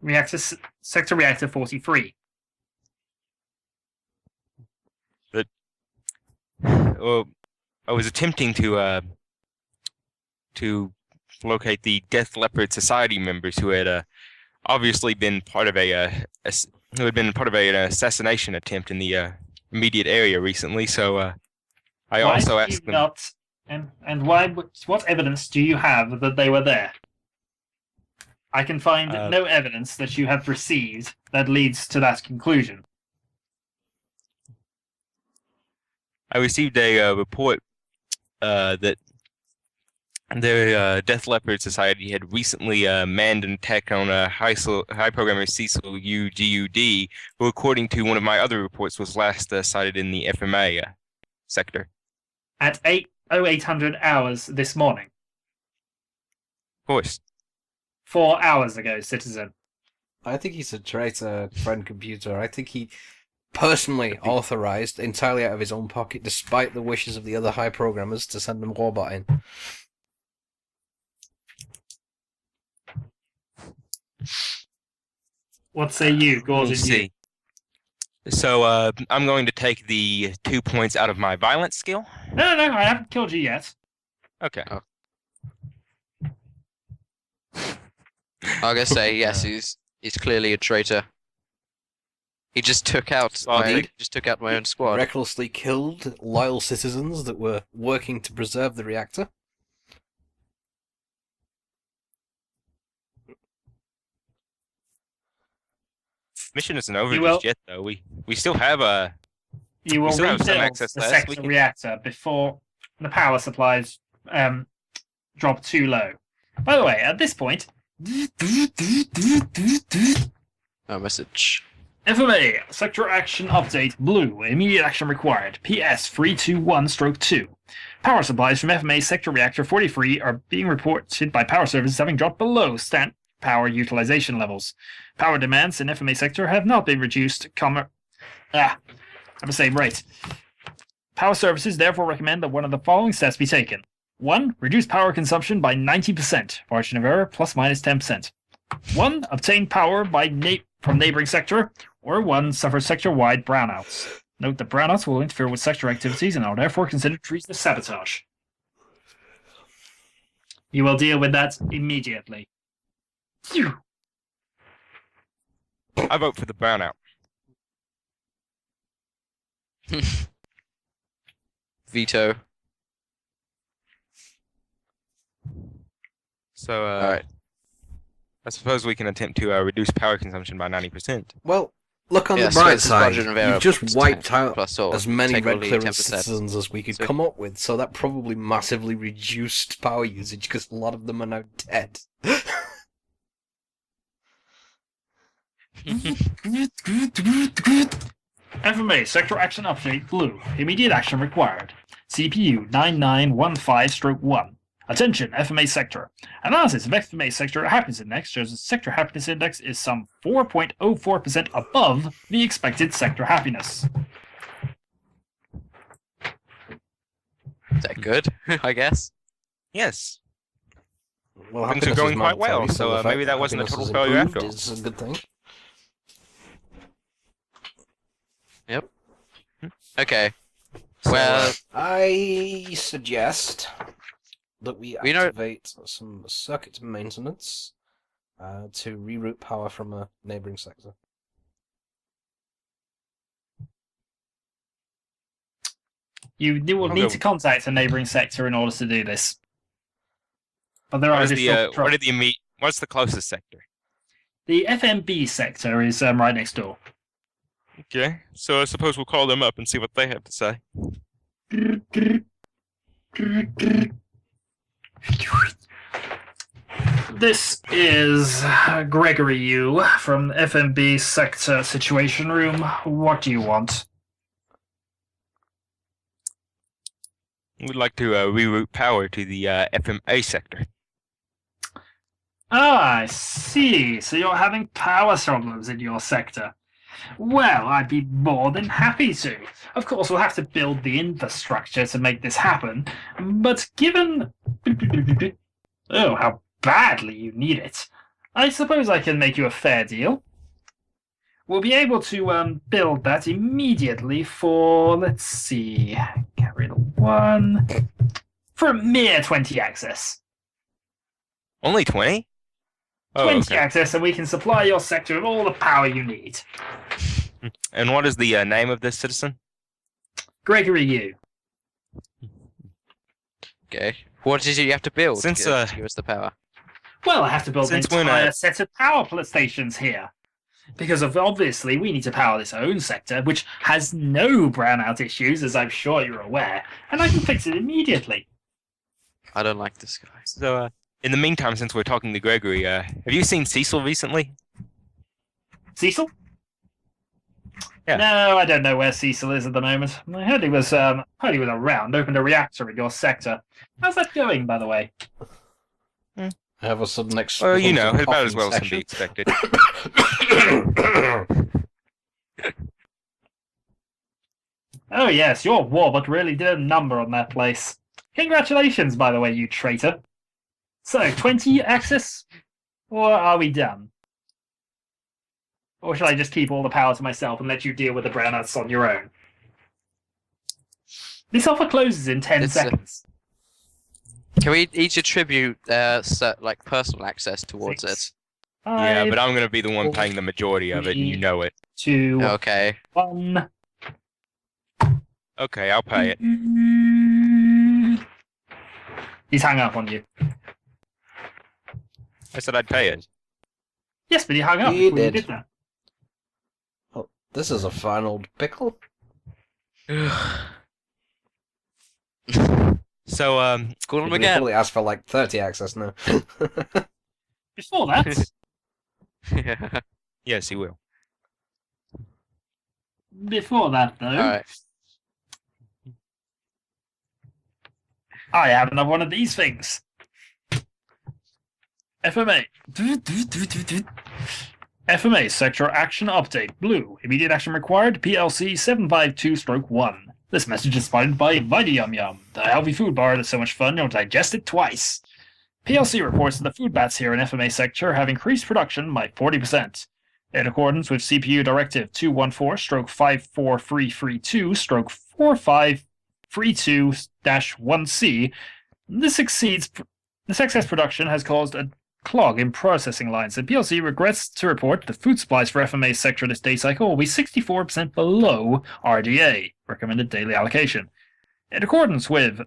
reactor 43? Well, I was attempting to locate the Death Leopard Society members who had obviously been part of an assassination attempt in the immediate area recently. So I Why also did you asked them. not, and why? What evidence do you have that they were there? I can find no evidence that you have received that leads to that conclusion. I received a report that the Death Leopard Society had recently manned an attack on a high programmer Cecil UGUD, who, according to one of my other reports, was last sighted in the FMA sector. At 8:0800 hours this morning, Of course. 4 hours ago, citizen. I think he's a traitor, friend computer. I think he personally authorized, entirely out of his own pocket, despite the wishes of the other high programmers, to send them warbot in. What say you, Gordon? Let's see. So I'm going to take the 2 points out of my violence skill. No, I haven't killed you yet. Okay. Oh. I'm gonna say yes. He's clearly a traitor. He just took out my own squad. Recklessly killed loyal citizens that were working to preserve the reactor. Mission isn't over You will- just yet, though. We still have a. You will still have some rebuild access the left. sector We can- reactor before the power supplies drop too low. By the way, at this point, No message. FMA sector action update blue. Immediate action required. PS 321-2. Power supplies from FMA sector reactor 43 are being reported by power services having dropped below stand power utilization levels. Power demands in FMA sector have not been reduced. I'm the same rate. Power services therefore recommend that one of the following steps be taken. 1. Reduce power consumption by 90%, margin of error plus minus 10%. 1. Obtain power from neighboring sector, or 1. Suffer sector-wide brownouts. Note that brownouts will interfere with sector activities and are therefore considered treason as sabotage. You will deal with that immediately. Phew. I vote for the brownout. Veto. So Alright. I suppose we can attempt to reduce power consumption by 90%. Well, look on Yeah, the so bright it's side. margin of error You've just plus wiped 10 out plus or as many take red only clearance 10%. citizens as we could So- come up with, so that probably massively reduced power usage because a lot of them are now dead. FMA sector action update blue. Immediate action required. CPU 9915-1. Attention, FMA sector. Analysis of FMA sector happiness index shows the sector happiness index is some 4.04% above the expected sector happiness. Is that good? I guess. Yes. Well, Things are happiness going is quite well, mandatory, so the fact maybe that wasn't a happiness total is failure improved after all. is a good thing. Okay. So, Well- I suggest that we We know- activate some circuit maintenance to reroute power from a neighboring sector. You will I'll need go- to contact a neighboring sector in order to do this. But there are additional What's the closest sector? The FMB sector is right next door. Okay, so I suppose we'll call them up and see what they have to say. This is Gregory Yu from FMB Sector Situation Room. What do you want? We'd like to reroute power to the FMA sector. Ah, I see. So you're having power problems in your sector. Well, I'd be more than happy to. Of course, we'll have to build the infrastructure to make this happen, but given how badly you need it, I suppose I can make you a fair deal. We'll be able to build that immediately for, let's see, get rid of one, for a mere 20 access. Only 20? 20 okay. access, and we can supply your sector with all the power you need. And what is the name of this citizen? Gregory Yu. Okay. What did you have to build Since, to give us the power? Well, I have to build an Since when, entire set of power stations here. Because obviously we need to power this own sector, which has no brownout issues, as I'm sure you're aware, and I can fix it immediately. I don't like this guy. So, in the meantime, since we're talking to Gregory, have you seen Cecil recently? Cecil? Yeah. No, I don't know where Cecil is at the moment. I heard he was around, opened a reactor in your sector. How's that going, by the way? I have a sudden Well, you know, coughing about as well as can be session. expected. Oh yes, your warbuck really did a number on that place. Congratulations, by the way, you traitor. So, 20 access? Or are we done? Or shall I just keep all the power to myself and let you deal with the brownouts on your own? This offer closes in 10 seconds. Can we each attribute like personal access towards it? Yeah, Five, but I'm gonna be the one paying the majority of it, and you know it. 2, Okay. 1. Okay, I'll pay it. He's hung up on you. I said I'd pay it. Yes, but he hung up He before you did. did that. Oh, this is a fine old pickle. So, Call him You can again. probably ask for like 30 access now. Before that, yes, he will. though, Alright. I have another one of these things. FMA. FMA Sector Action Update. Blue. Immediate action required. PLC 752-1. This message is provided by Vita Yum Yum, the healthy food bar that's so much fun you'll digest it twice. PLC reports that the food bats here in FMA Sector have increased production by 40%. In accordance with CPU Directive 214-54332-4532-1C, this excess production has caused a clog in processing lines, and PLC regrets to report the food supplies for FMA sector this day cycle will be 64% below RDA, recommended daily allocation. In accordance with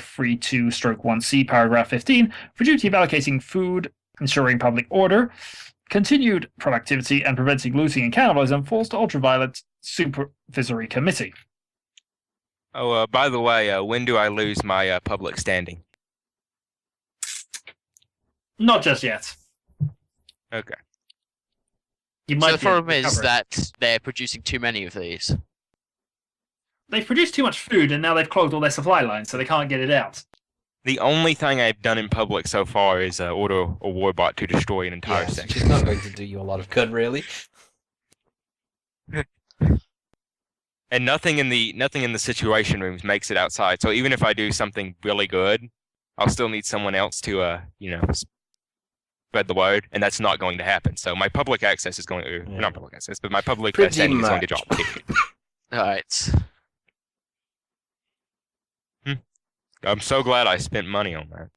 214/54332/5432-1C paragraph 15, for duty of allocating food, ensuring public order, continued productivity, and preventing looting and cannibalism falls to Ultraviolet Supervisory Committee. Oh, by the way, when do I lose my public standing? Not just yet. Okay. You So might the be able problem to is cover it. that they're producing too many of these. They've produced too much food and now they've clogged all their supply lines, so they can't get it out. The only thing I've done in public so far is order a warbot to destroy an entire Yes, sector. which is not going to do you a lot of good, really. And nothing in the situation rooms makes it outside. So even if I do something really good, I'll still need someone else to spread the word, and that's not going to happen. So my public access is going to not public access, but my public Pretty standing is going to much. drop. Period. Alright. I'm so glad I spent money on that.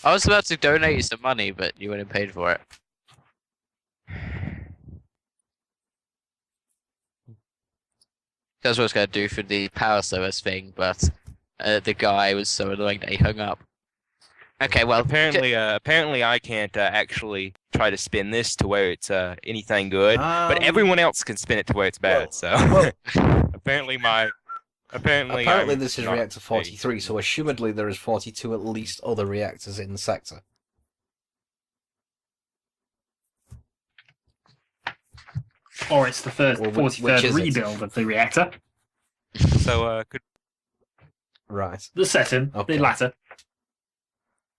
I was about to donate you some money, but you went and paid for it. That's what I was going to do for the power service thing, but the guy was so annoying that he hung up. Okay, well, Apparently I can't actually try to spin this to where it's anything good, but everyone else can spin it to where it's bad. well- apparently Apparently I'm this is not reactor 43, so assumedly there is 42 at least other reactors in the sector. or it's the first Well, which 43rd is it? rebuild of the reactor. So could Right. The second, Okay. the latter.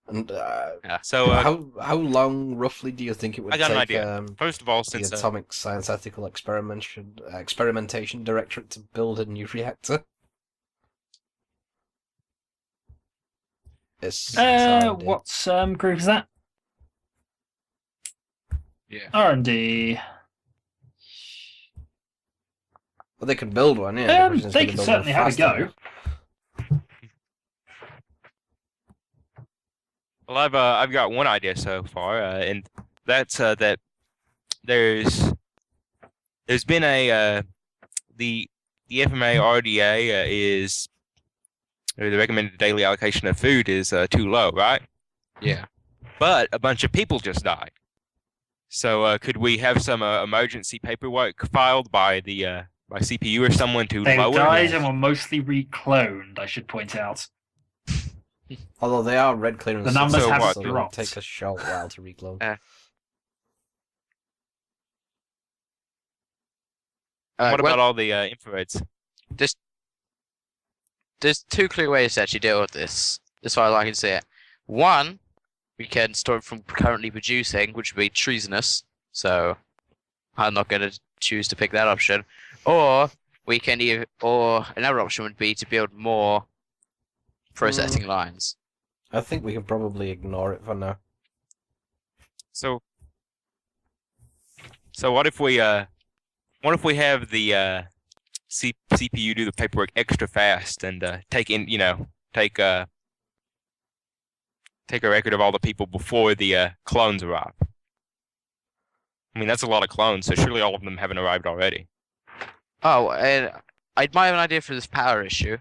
And how long roughly do you think it would I got an take idea. First of all, the since Atomic Science Ethical Experimentation Directorate to build a new reactor? It's R&D. What group is that? yeah, R&D. Well, they can build one, yeah. The question is, They can can build one certainly have a fast go. enough? well, I've got one idea so far, and that's that there's been a the FMA RDA is or the recommended daily allocation of food is too low, right? Yeah. But a bunch of people just died. So could we have some emergency paperwork filed by the by CPU or someone to They lower? died and were mostly recloned, I should point out. Although they are red clearance, The numbers have so it'll dropped. take a short while to reclone. What about all the infrareds? There's two clear ways to actually deal with this, as far as I can see it. One, we can stop it from currently producing, which would be treasonous, so I'm not going to choose to pick that option. Or we can or another option would be to build more processing lines. I think we can probably ignore it for now. So what if we have the CPU do the paperwork extra fast and take a record of all the people before the clones arrive? I mean, that's a lot of clones, so surely all of them haven't arrived already. Oh, and I might have an idea for this power issue.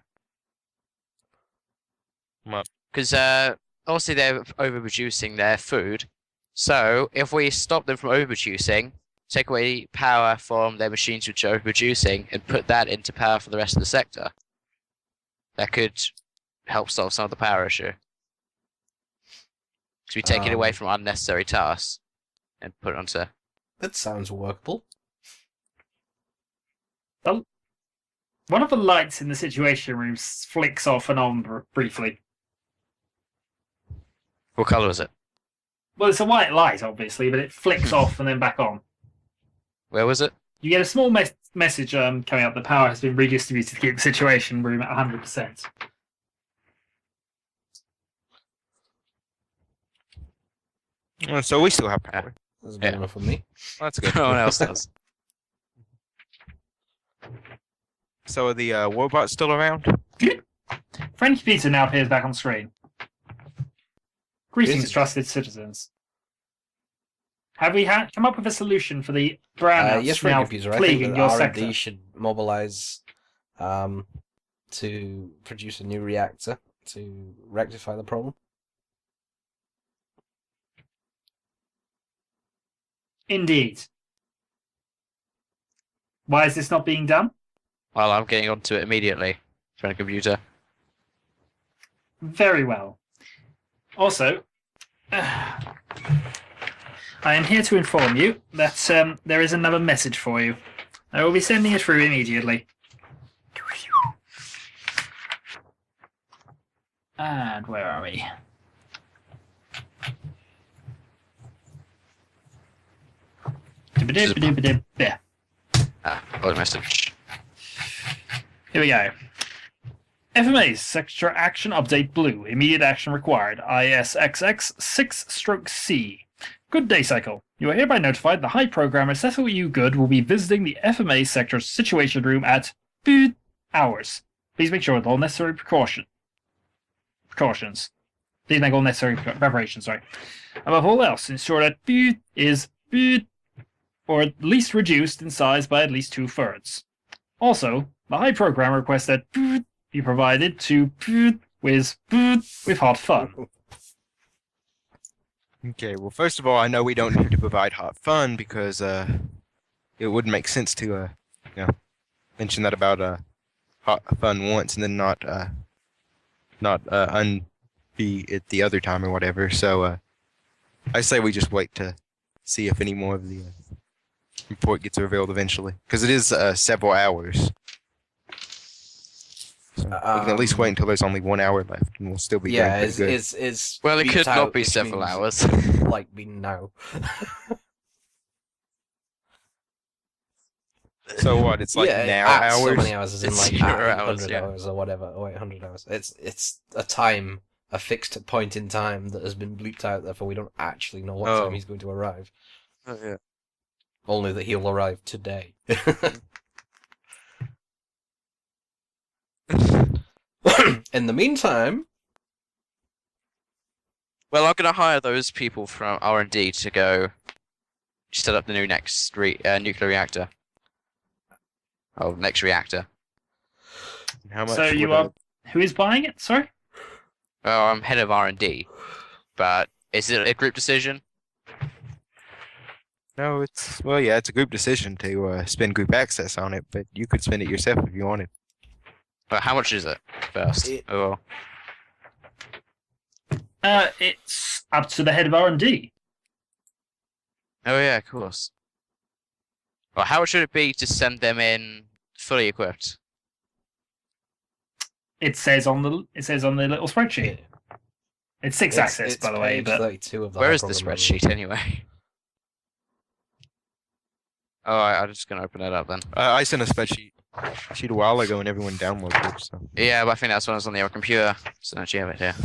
What? Because obviously they're overproducing their food. So if we stop them from overproducing, take away power from their machines which are overproducing, and put that into power for the rest of the sector, that could help solve some of the power issue. Because we take it away from unnecessary tasks and put it onto. That sounds workable. One of the lights in the Situation Room flicks off and on briefly. What colour is it? Well, it's a white light, obviously, but it flicks off and then back on. Where was it? You get a small message coming up. The power has been redistributed to keep the Situation Room at 100%. So we still have power. That's good enough for me. Well, that's good. No one else does. So are the robots still around? French Peter now appears back on screen. Greetings, Greetings. trusted citizens. Have we come up with a solution for the brownouts Yes, now Frank Computer. I think plaguing that your R&D sector? should mobilize to produce a new reactor to rectify the problem. Indeed. Why is this not being done? Well, I'm getting onto it immediately. Friend computer. Very well. Also, I am here to inform you that there is another message for you. I will be sending it through immediately. And where are we? Here Got a message. we go. FMA Sector Action Update Blue. Immediate action required. ISXX 6/C. Good day, Cycle. You are hereby notified the High Programmer Cecil U. Good will be visiting the FMA Sector Situation Room at hours. Please make sure with all necessary precautions. Please make all necessary preparations, sorry. Above all else, ensure that is or at least reduced in size by at least 2/3. Also, the High Programmer requests that be provided to with hot fun. Okay, well, first of all, I know we don't need to provide hot fun because it wouldn't make sense to mention that about hot fun once and then not be it the other time or whatever. So I say we just wait to see if any more of the report gets revealed eventually, because it is several hours. So we can at least wait until there's only 1 hour left, and we'll still be doing pretty good. Is Well, it beeped could not out, be which several means, hours. like, be now. So what? It's like now at so hours. many hours, as in It's like 0 at hours, 800 yeah. hours or whatever, or 800 hours. It's a time, a fixed point in time that has been bleeped out. Therefore, we don't actually know what Oh. time he's going to arrive. Oh, yeah. Only that he'll arrive today. In the meantime, Well, I'm gonna hire those people from R&D to go set up the new next nuclear reactor. Oh, next reactor. How much? So you would are. Who is buying it? Sorry. Oh, I'm head of R&D, but is it a group decision? No, it's yeah, it's a group decision to spend group access on it, but you could spend it yourself if you wanted. But how much is it first? Oh, It's up to the head of R&D. oh yeah, of course. Well, how much should it be to send them in fully equipped? It says on the little spreadsheet. It's 6 access, by the way. page But 32 of the Where high is the problem manual. spreadsheet anyway? Oh, I'm just gonna open it up then. I sent a spreadsheet a while ago, and everyone downloaded it. So Yeah, but I think that's when I was on the other computer, so don't you have it here?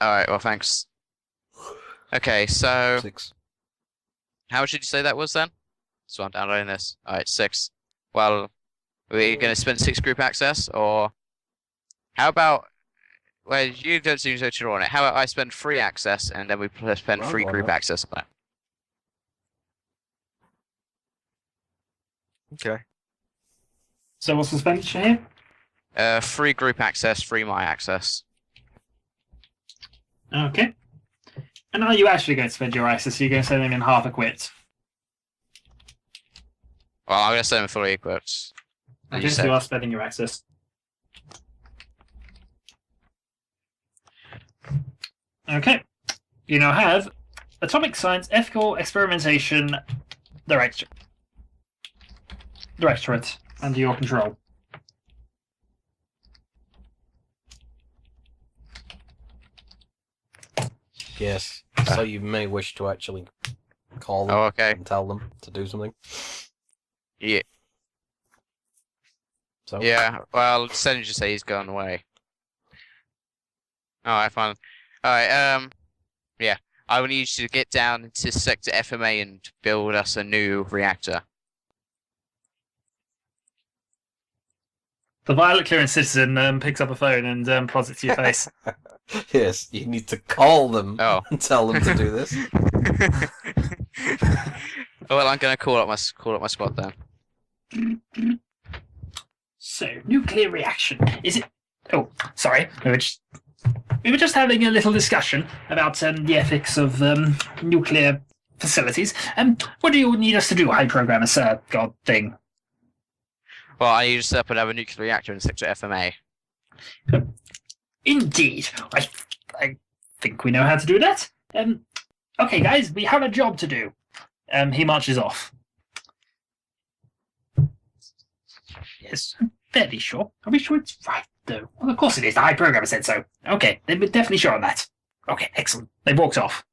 Alright, well thanks. Okay, so 6. how much did you say that was then? So I'm downloading this. Alright, 6. Well, we're gonna spend 6 group access, or how about, well, you don't seem so sure on it. How about I spend 3 access and then we spend Well, 3 why group not? access on it? okay. so what's the expenditure here? 3 group access, 3 my access. Okay. And are you actually going to spend your access? You're going to send them in half equipped. Well, I'm gonna send them fully equipped. I As you guess said. you are spending your access. Okay. You now have Atomic Science Ethical Experimentation Directorate under your control. Yes. So you may wish to actually call them Oh, okay. and tell them to do something. Yeah. So Yeah. Well, Sen just say he's going away. Alright, fine. Alright, yeah. I will need you to get down into Sector FMA and build us a new reactor. The violet clearance citizen picks up a phone and prods it to your face. yes, you need to call them Oh. and tell them to do this. Well, I'm gonna call up my squad then. So, nuclear reaction. Is it... Oh, sorry. We were just having a little discussion about the ethics of nuclear facilities. What do you need us to do, high programmer, sir? God thing. Well, I need to set up another nuclear reactor in Sector FMA. Indeed. I think we know how to do that. Okay, guys, we have a job to do. He marches off. Yes, I'm fairly sure. Are we sure it's right, though? Well, of course it is. The high programmer said so. Okay, they're definitely sure on that. Okay, excellent. They walked off.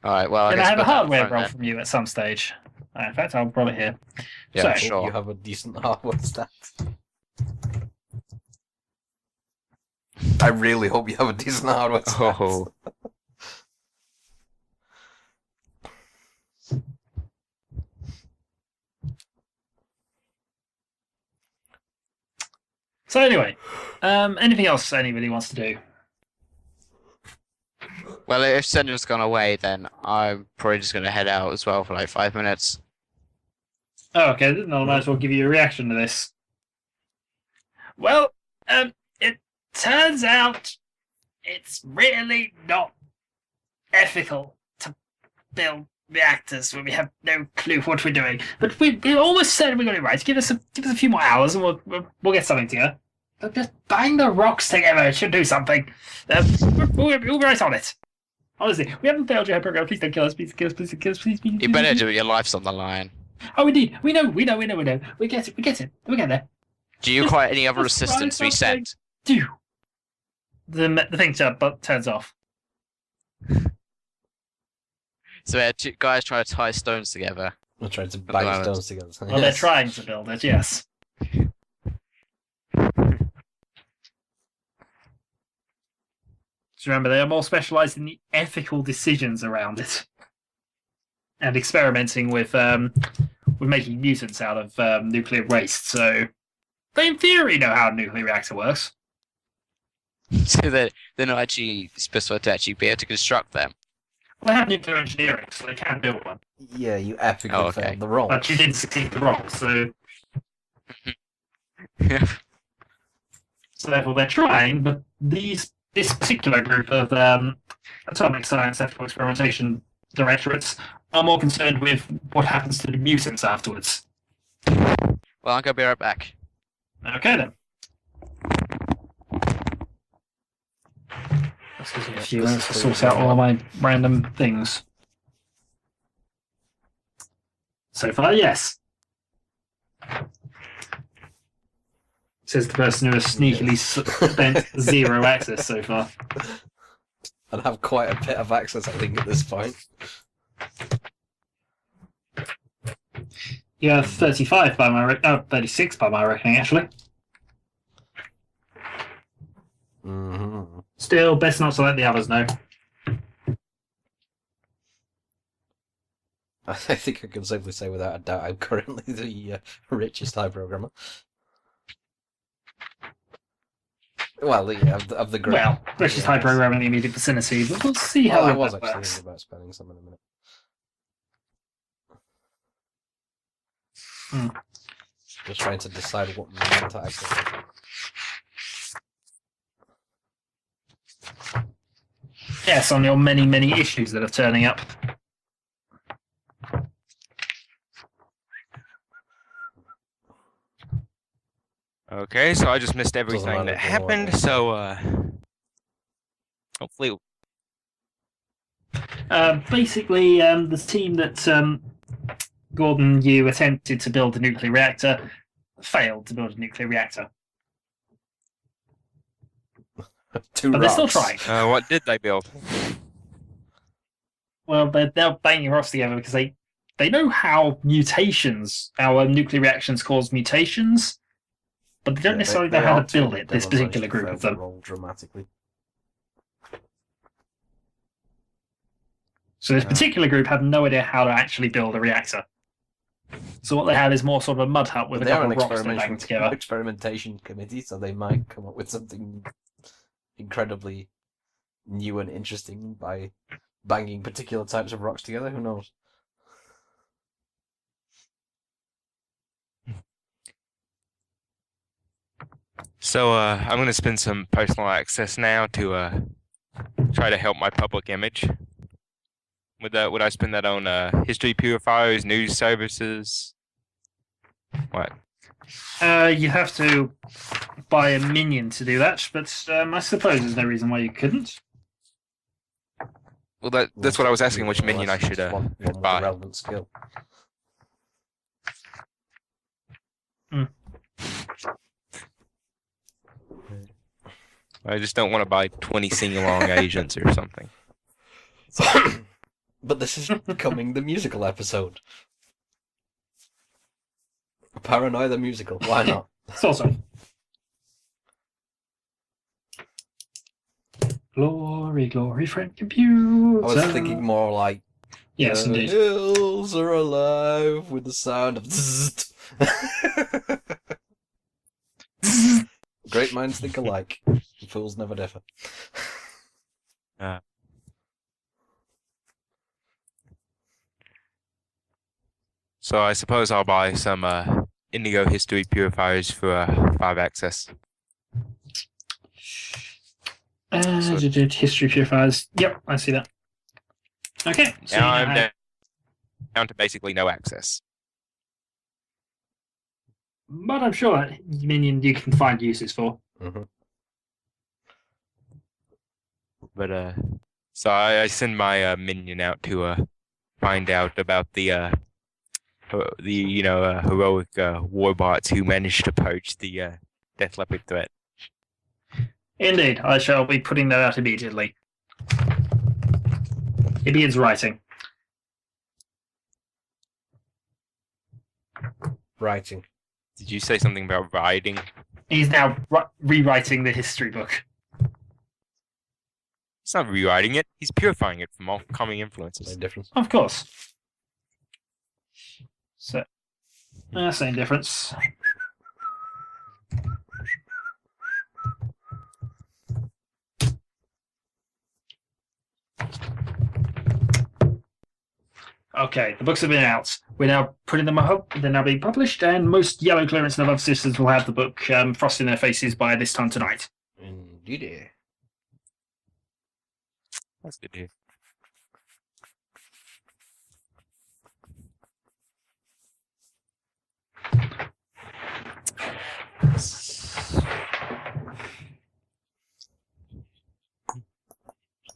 Alright, well, Can I guess have a put that hardware front roll then. from you at some stage? In fact, I'll roll it here. Yeah, So, sure. You have a decent hardware stat. I really hope you have a decent hardware stat. Oh, So anyway, anything else anybody wants to do? Well, if Sender's gone away, then I'm probably just gonna head out as well for like 5 minutes. Oh, okay, then I might as well give you a reaction to this. Well, it turns out it's really not ethical to build reactors when we have no clue what we're doing. But we're almost certain we got it right. Give us a few more hours and we'll get something together. But just bang the rocks together. It should do something. We'll be right on it. Honestly, we haven't failed your program. Please don't kill us. Please kill us. Please kill us. Please. You better do it. Your life's on the line. Oh, indeed. We know. We get it. We get there. Do you require any other assistance to be sent? Do. The thing turns off. So we had two guys trying to tie stones together. I'm trying to bang stones together. Well, they're trying to build it, yes. So remember, they are more specialised in the ethical decisions around it. And experimenting with making mutants out of nuclear waste, so they in theory know how a nuclear reactor works. So they're not actually specified to actually be able to construct them. Well, they have nuclear engineering, so they can build one. Yeah, you epically failed the roll. But you didn't succeed the roll, so... So therefore they're trying, but this particular group of atomic science ethical experimentation directorates are more concerned with what happens to the mutants afterwards. Well, I'm going to be right back. Okay then. Let's give me a few minutes to sort out all my random things. So far, yes. Says the person who has sneakily spent 0 access so far. And have quite a bit of access, I think, at this point. Yeah, 35 by my 36 by my reckoning, actually. Mm-hmm. Still, best not to let the others know. I think I can safely say without a doubt I'm currently the richest high programmer. Well, yeah, of the group. Well, richest high programmer in the immediate vicinity, but we'll see how I that was actually works. thinking about spending some in a minute. Just trying to decide what moment to access. Yes, on your many, many issues that are turning up. Okay, so I just missed everything that happened, so hopefully... Basically, the team that Gordon, you attempted to build a nuclear reactor, failed to build a nuclear reactor. But they're still trying. what did they build? Well, they're banging rocks together because they know how our nuclear reactions cause mutations, but they don't necessarily know how to build it, this particular group of them. Dramatically. So this particular group have no idea how to actually build a reactor. So what they have is more sort of a mud hut with a couple of rocks they're banging together. Experimentation committee, so they might come up with something incredibly new and interesting by banging particular types of rocks together. Who knows? So I'm going to spend some personal access now to try to help my public image. Would I spend that on history purifiers, news services? What? You have to buy a minion to do that, but I suppose there's no reason why you couldn't. Well, that's what I was asking. Which minion I should one buy? Relevant skill. I just don't want to buy 20 sing-along agents or something. But this is becoming the musical episode. Paranoia the musical. Why not? Sort of. Glory, glory, friend computer. I was thinking more like yes, the indeed. hills are alive with the sound of zzzt. Great minds think alike. Fools never differ. So I suppose I'll buy some indigo history purifiers for 5 access. History purifiers. Yep, I see that. Okay. So Now I'm down down to basically no access. But I'm sure that minion you can find uses for. Mm-hmm. But so I send my minion out to find out about the heroic warbots who managed to purge the Death Leopard threat. Indeed, I shall be putting that out immediately. He begins writing. Writing. Did you say something about riding? He's now rewriting the history book. He's not rewriting it. He's purifying it from all coming No influences. difference. Of course. So, same difference. Okay, the books have been out. We're now putting them up. They're now being published, and most yellow clearance and above citizens will have the book frosting their faces by this time tonight. Indeed. That's good to hear.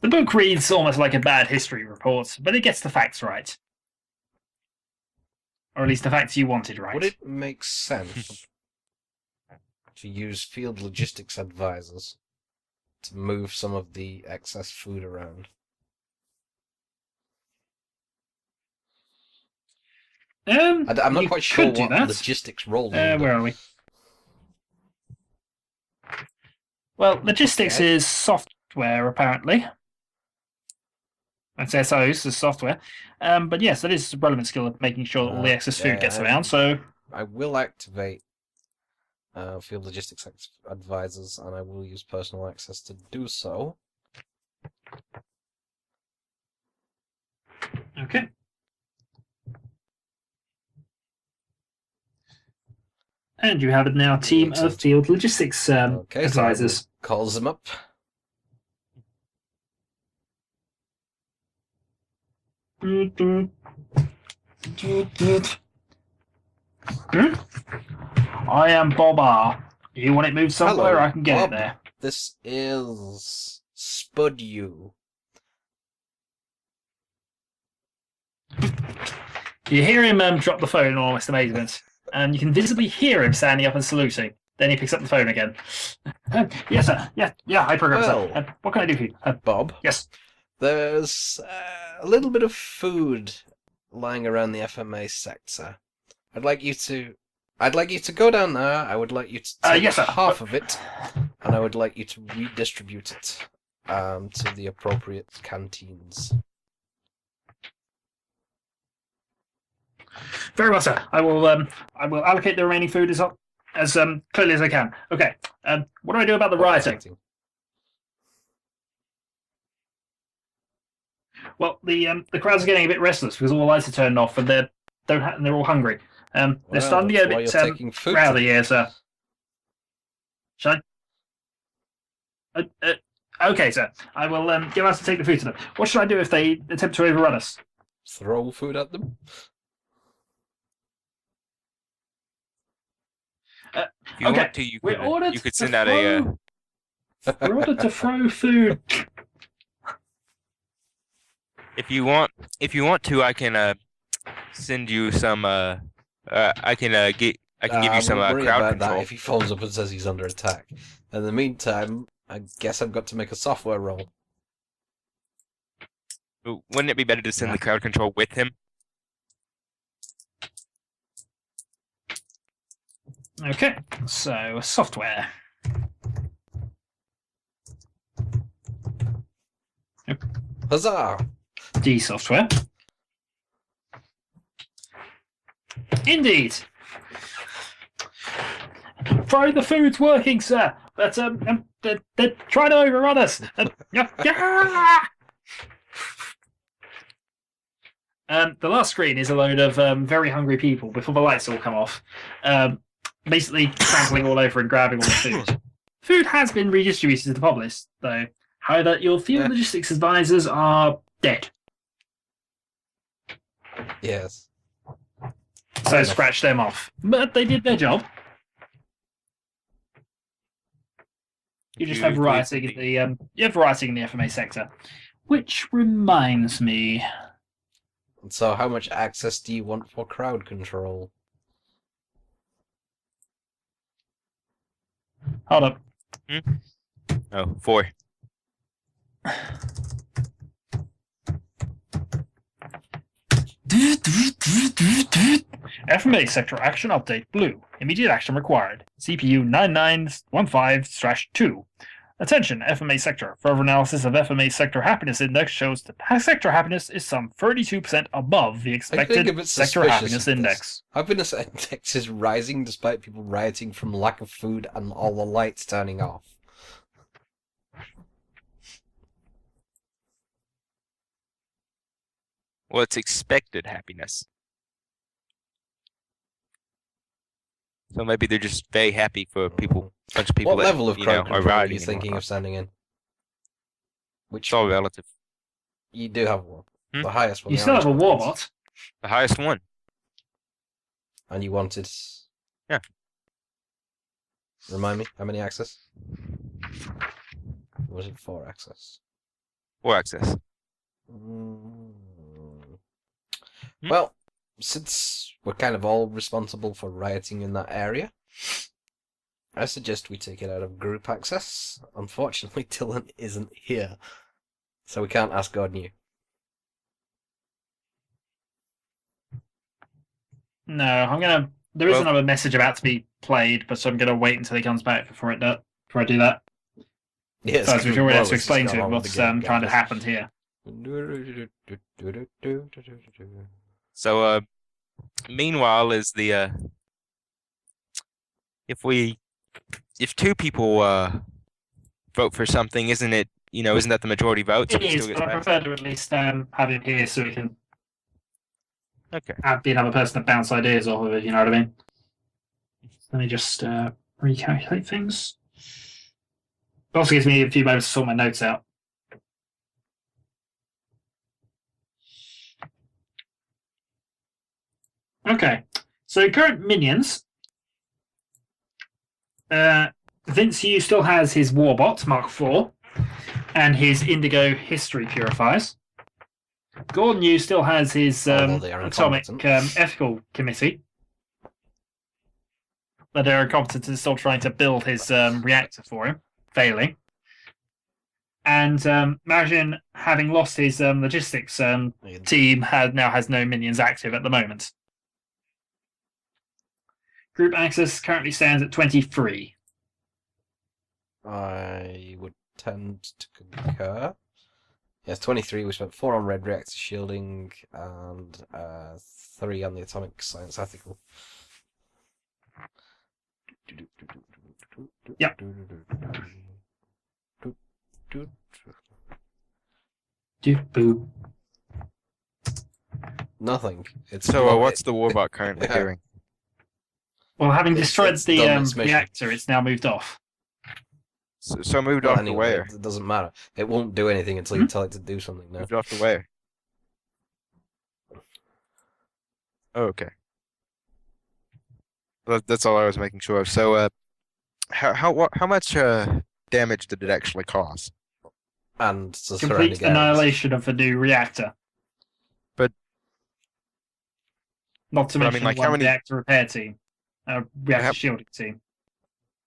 The book reads almost like a bad history report, but it gets the facts right. Or at least the facts you wanted right. Would it make sense to use field logistics advisors to move some of the excess food around? I'm not you quite sure could do what that. logistics role. Where are we? Well, logistics Okay. is software, apparently. It's SOs is software. But yes, that is a relevant skill of making sure that all the excess food gets around. So I will activate field logistics advisors, and I will use personal access to do so. okay. And you have it now, team of Excellent. field logistics Okay, so I will advisors. calls them up. I am Bob R. You want it moved somewhere? Hello, I can get Bob. it there. This is Spud you. You hear him drop the phone in almost amazement, and you can visibly hear him standing up and saluting. Then he picks up the phone again. Yes, sir. Yeah, hi, program sir. Well. What can I do for you? Bob, Yes. there's a little bit of food lying around the FMA sector. I'd like you to go down there. I would like you to take Yes, sir. half of it, and I would like you to redistribute it to the appropriate canteens. Very well, sir. I will allocate the remaining food as clearly as I can. Okay. What do I do about the rioting? Well, the crowds are getting a bit restless because all the lights are turned off and they're all hungry. They're starting to get a that's why you're bit taking food rowdy here, sir. Shall I? Okay, sir. I will get us to take the food to them. What should I do if they attempt to overrun us? Throw food at them. If you Okay, want to, you we're ordered could to send out a. We're ordered to throw food. If you want to, I can send you some. I can give you some worry crowd about control. that if he phones up and says he's under attack. In the meantime, I guess I've got to make a software roll. Wouldn't it be better to send the crowd control with him? Okay, so software. Huzzah! D software. Indeed. Throw the food's working, sir. But they're trying to overrun us. Yeah. The last screen is a load of very hungry people before the lights all come off. Basically trampling all over and grabbing all the food. Food has been redistributed to the public, though. However, your field logistics advisors are dead. Yes. So enough. scratch them off. But they did their job. You just have rioting in the you have rioting in the FMA sector. Which reminds me. So how much access do you want for crowd control? Hold up. Oh, 4. FMA sector action update blue. Immediate action required. CPU 9915/2. Attention, FMA sector. Further analysis of FMA sector happiness index shows that sector happiness is some 32% above the expected sector happiness index. Happiness index is rising despite people rioting from lack of food and all the lights turning off. Well, it's expected happiness. So maybe they're just very happy for people, a bunch of people What that, level of you crowd know, are control are riding you and thinking whatnot. of sending in? Which It's all relative. you do have one. Hmm? The highest one. You the still have a orange one. warbot. The highest one. And you wanted... Yeah. Remind me, how many access? Or was it 4 access? 4 access. Mm. Hmm? Well, since we're kind of all responsible for rioting in that area, I suggest we take it out of group access. Unfortunately, Dylan isn't here, so we can't ask God new. No, I'm gonna. There is Well- another message about to be played, but so I'm gonna wait until he comes back before I do that. Yes, So we already have to let's just explain go to him on with what's the game, kind of guys. happened here. So, meanwhile, is the if 2 people vote for something, isn't that the majority vote? So It is, but I prefer to at least have him here so we can Okay. be another person to bounce ideas off of it. You know what I mean? Let me just recalculate things. It also gives me a few moments to sort my notes out. Okay, so current minions. Vince Yu still has his Warbot Mark IV and his Indigo History Purifiers. Gordon Yu still has his Although they are Atomic incompetent. Ethical Committee. But they're incompetent and still trying to build his reactor for him, failing. And Marajin, having lost his logistics team, now has no minions active at the moment. Group access currently stands at 23. I would tend to concur. Yes, 23. We spent 4 on red reactor shielding and 3 on the atomic science ethical. Yep. Boo. Nothing. It's So, what's the Warbot currently Yeah. doing? Well, having It's- destroyed it's the done its mission. reactor, it's now moved off. So moved Well, off anyway, to where? it doesn't matter. It won't do anything until you tell it to do something now. Moved off to where? Oh, okay. That's all I was making sure of. So, how much damage did it actually cause? And the Complete surrounding areas. annihilation of the new reactor. But- Not to but I mention mean, like, one how many- reactor repair team, reactor How- shielding team.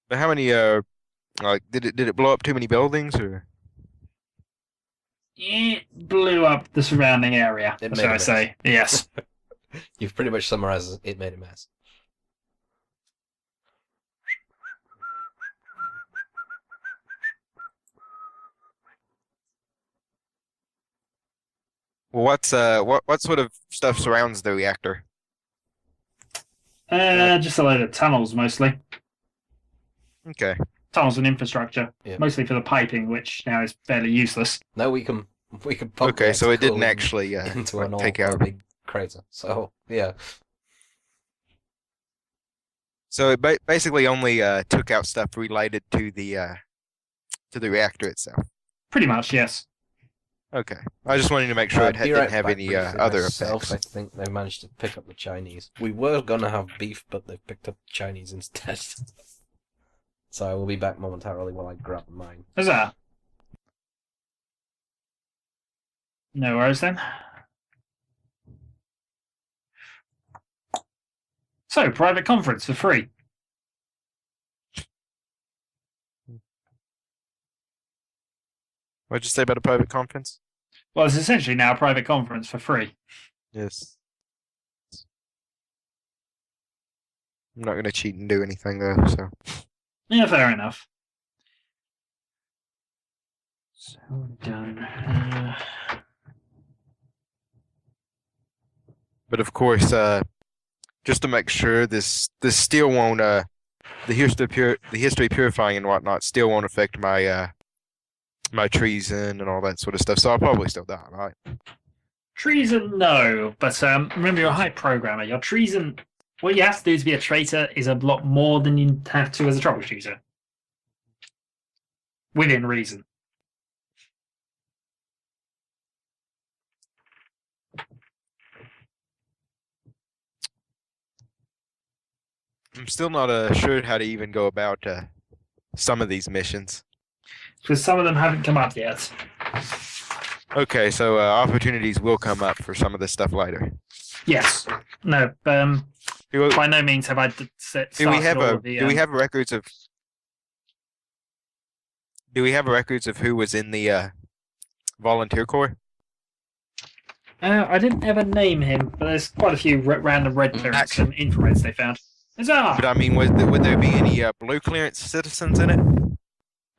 But how many did it blow up too many buildings or? It blew up the surrounding area, It made shall a I mess. say? Yes. You've pretty much summarized it made a mess. Well, what sort of stuff surrounds the reactor? Just a load of tunnels, mostly. Okay. Tunnels and infrastructure, Yeah. mostly for the piping, which now is fairly useless. Now we can pump Okay, so it didn't cooling actually into an take a out. big crater. So yeah, So it basically only took out stuff related to the reactor itself. Pretty much, yes. Okay. I just wanted to make sure it Be didn't right have back any briefly other myself. effects. I think they managed to pick up the Chinese. We were gonna have beef, but they picked up the Chinese instead. So I will be back momentarily while I grab mine. What's that? No worries then. So, private conference for free. What'd you say about a private conference? Well, it's essentially now a private conference for free. Yes. I'm not going to cheat and do anything though, so. Yeah, fair enough. So done. But of course, just to make sure, this still won't the history purifying and whatnot still won't affect my my treason and all that sort of stuff. So I'll probably still die, right? Treason, no. But remember, you're a high programmer. Your treason, what you have to do to be a traitor is a lot more than you have to as a troubleshooter. Within reason. I'm still not sure how to even go about some of these missions. Because some of them haven't come up yet. Okay, so opportunities will come up for some of this stuff later. Yes. No. Do By no means have I we have records of? Do we have records of who was in the volunteer corps? I didn't ever name him, but there's quite a few random red clearance and infrareds they found. Huzzah! But I mean, would there be any blue clearance citizens in it?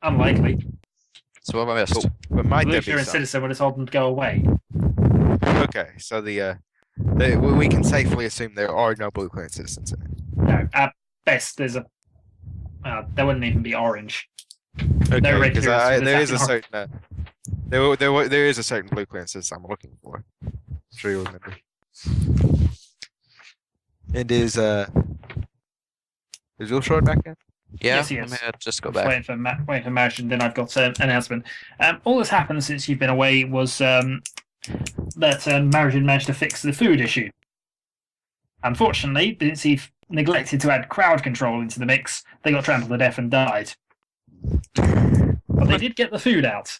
Unlikely. So what have I missed? But might Blue there be clearance some? citizen would have told them to go away. Okay, so we can safely assume there are no blue clearance citizens in it. No, at best there's a. There wouldn't even be orange. Okay, No red because clearance, there is a exactly. certain there is a certain blue clearance citizen I'm looking for. I'm sure you'll remember. And is Realshard back yet? Yeah, Yes, he is. I just got Just back. waiting for Marajin, then I've got an announcement. All that's happened since you've been away was that Marajin managed to fix the food issue. Unfortunately, since he neglected to add crowd control into the mix, they got trampled to death and died. But they did get the food out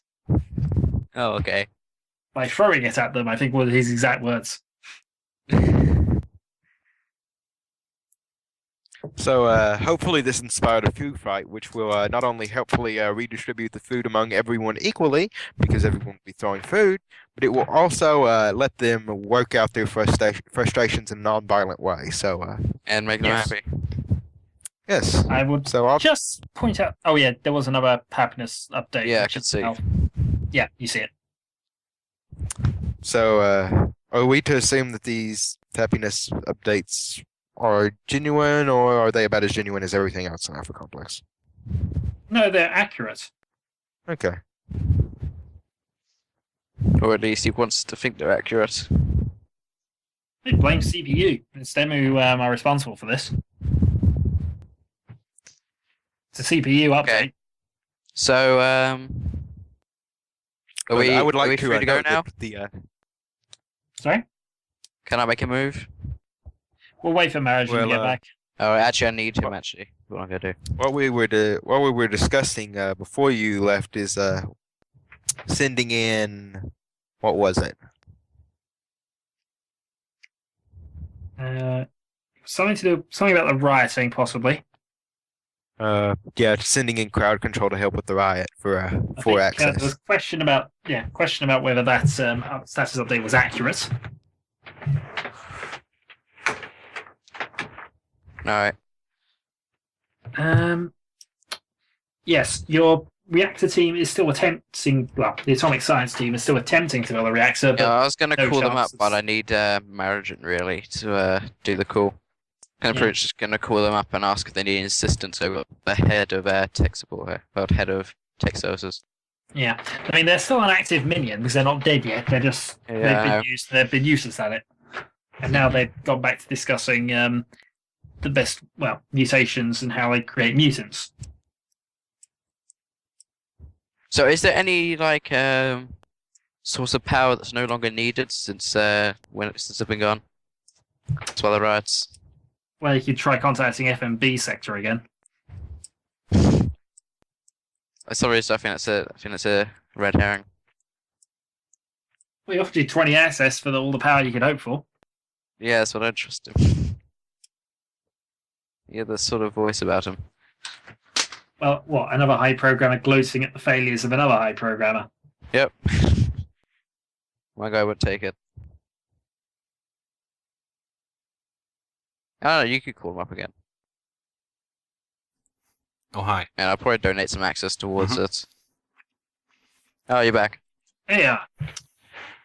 Oh, okay. by throwing it at them, I think were his exact words. So hopefully this inspired a food fight, which will not only helpfully redistribute the food among everyone equally, because everyone will be throwing food, but it will also let them work out their frustrations in a non-violent way. So And make them Yes. happy. yes. I would So I'll just point out. Oh yeah, there was another happiness update. Yeah, I which can is see. now- Yeah, you see it. So are we to assume that these happiness updates are genuine, or are they about as genuine as everything else in Alpha Complex? No, they're accurate. Okay. Or at least he wants to think they're accurate. They blame CPU. It's them who are responsible for this. It's a CPU update. Okay. So, are we, I would like are we to free to go note now? that the Sorry? Can I make a move? We'll wait for Marajin to get back. Oh, actually, I need him, actually. What am I going to do? what we were discussing before you left is sending in, what was it? Something about the rioting, possibly. Yeah, sending in crowd control to help with the riot for I think, for there access. was a question about whether that status update was accurate. Alright. Yes, your reactor team is still attempting. Well, the atomic science team is still attempting to build a reactor. But Yeah, I was going to no call them up, chances. but I need Marajin, really, to do the call. I'm Yeah. pretty just going to call them up and ask if they need assistance over the head of tech support, or head of tech services. yeah, I mean they're still an active minion because they're not dead yet. They're just Yeah. they've been useless at it, and now they've gone back to discussing the best mutations and how they create mutants. So is there any, source of power that's no longer needed since since I've been gone. That's why the riots. Well, you could try contacting FMB sector again. Sorry, so I think that's a red herring. We offered you 20 access for all the power you could hope for. Yeah, that's what I trust him. Yeah, the sort of voice about him. Well, what? Another high programmer gloating at the failures of another high programmer. Yep. My guy would take it. I don't know, you could call him up again. Oh, hi. And I'll probably donate some access towards it. Oh, you're back. Yeah.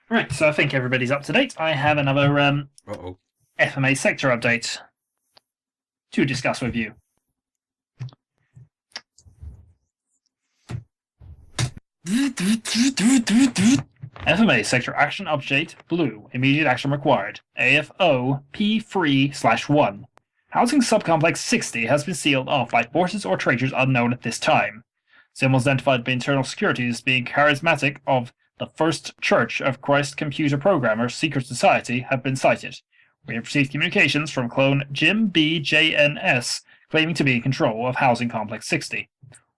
Right, so I think everybody's up to date. I have another Uh-oh. FMA sector update to discuss with you. FMA sector action update blue. Immediate action required. AFO P3/1. Housing subcomplex 60 has been sealed off by forces or traitors unknown at this time. Symbols identified by internal security as being charismatic of the First Church of Christ Computer Programmers Secret Society have been cited. We have received communications from clone Jim BJNS claiming to be in control of Housing Complex 60.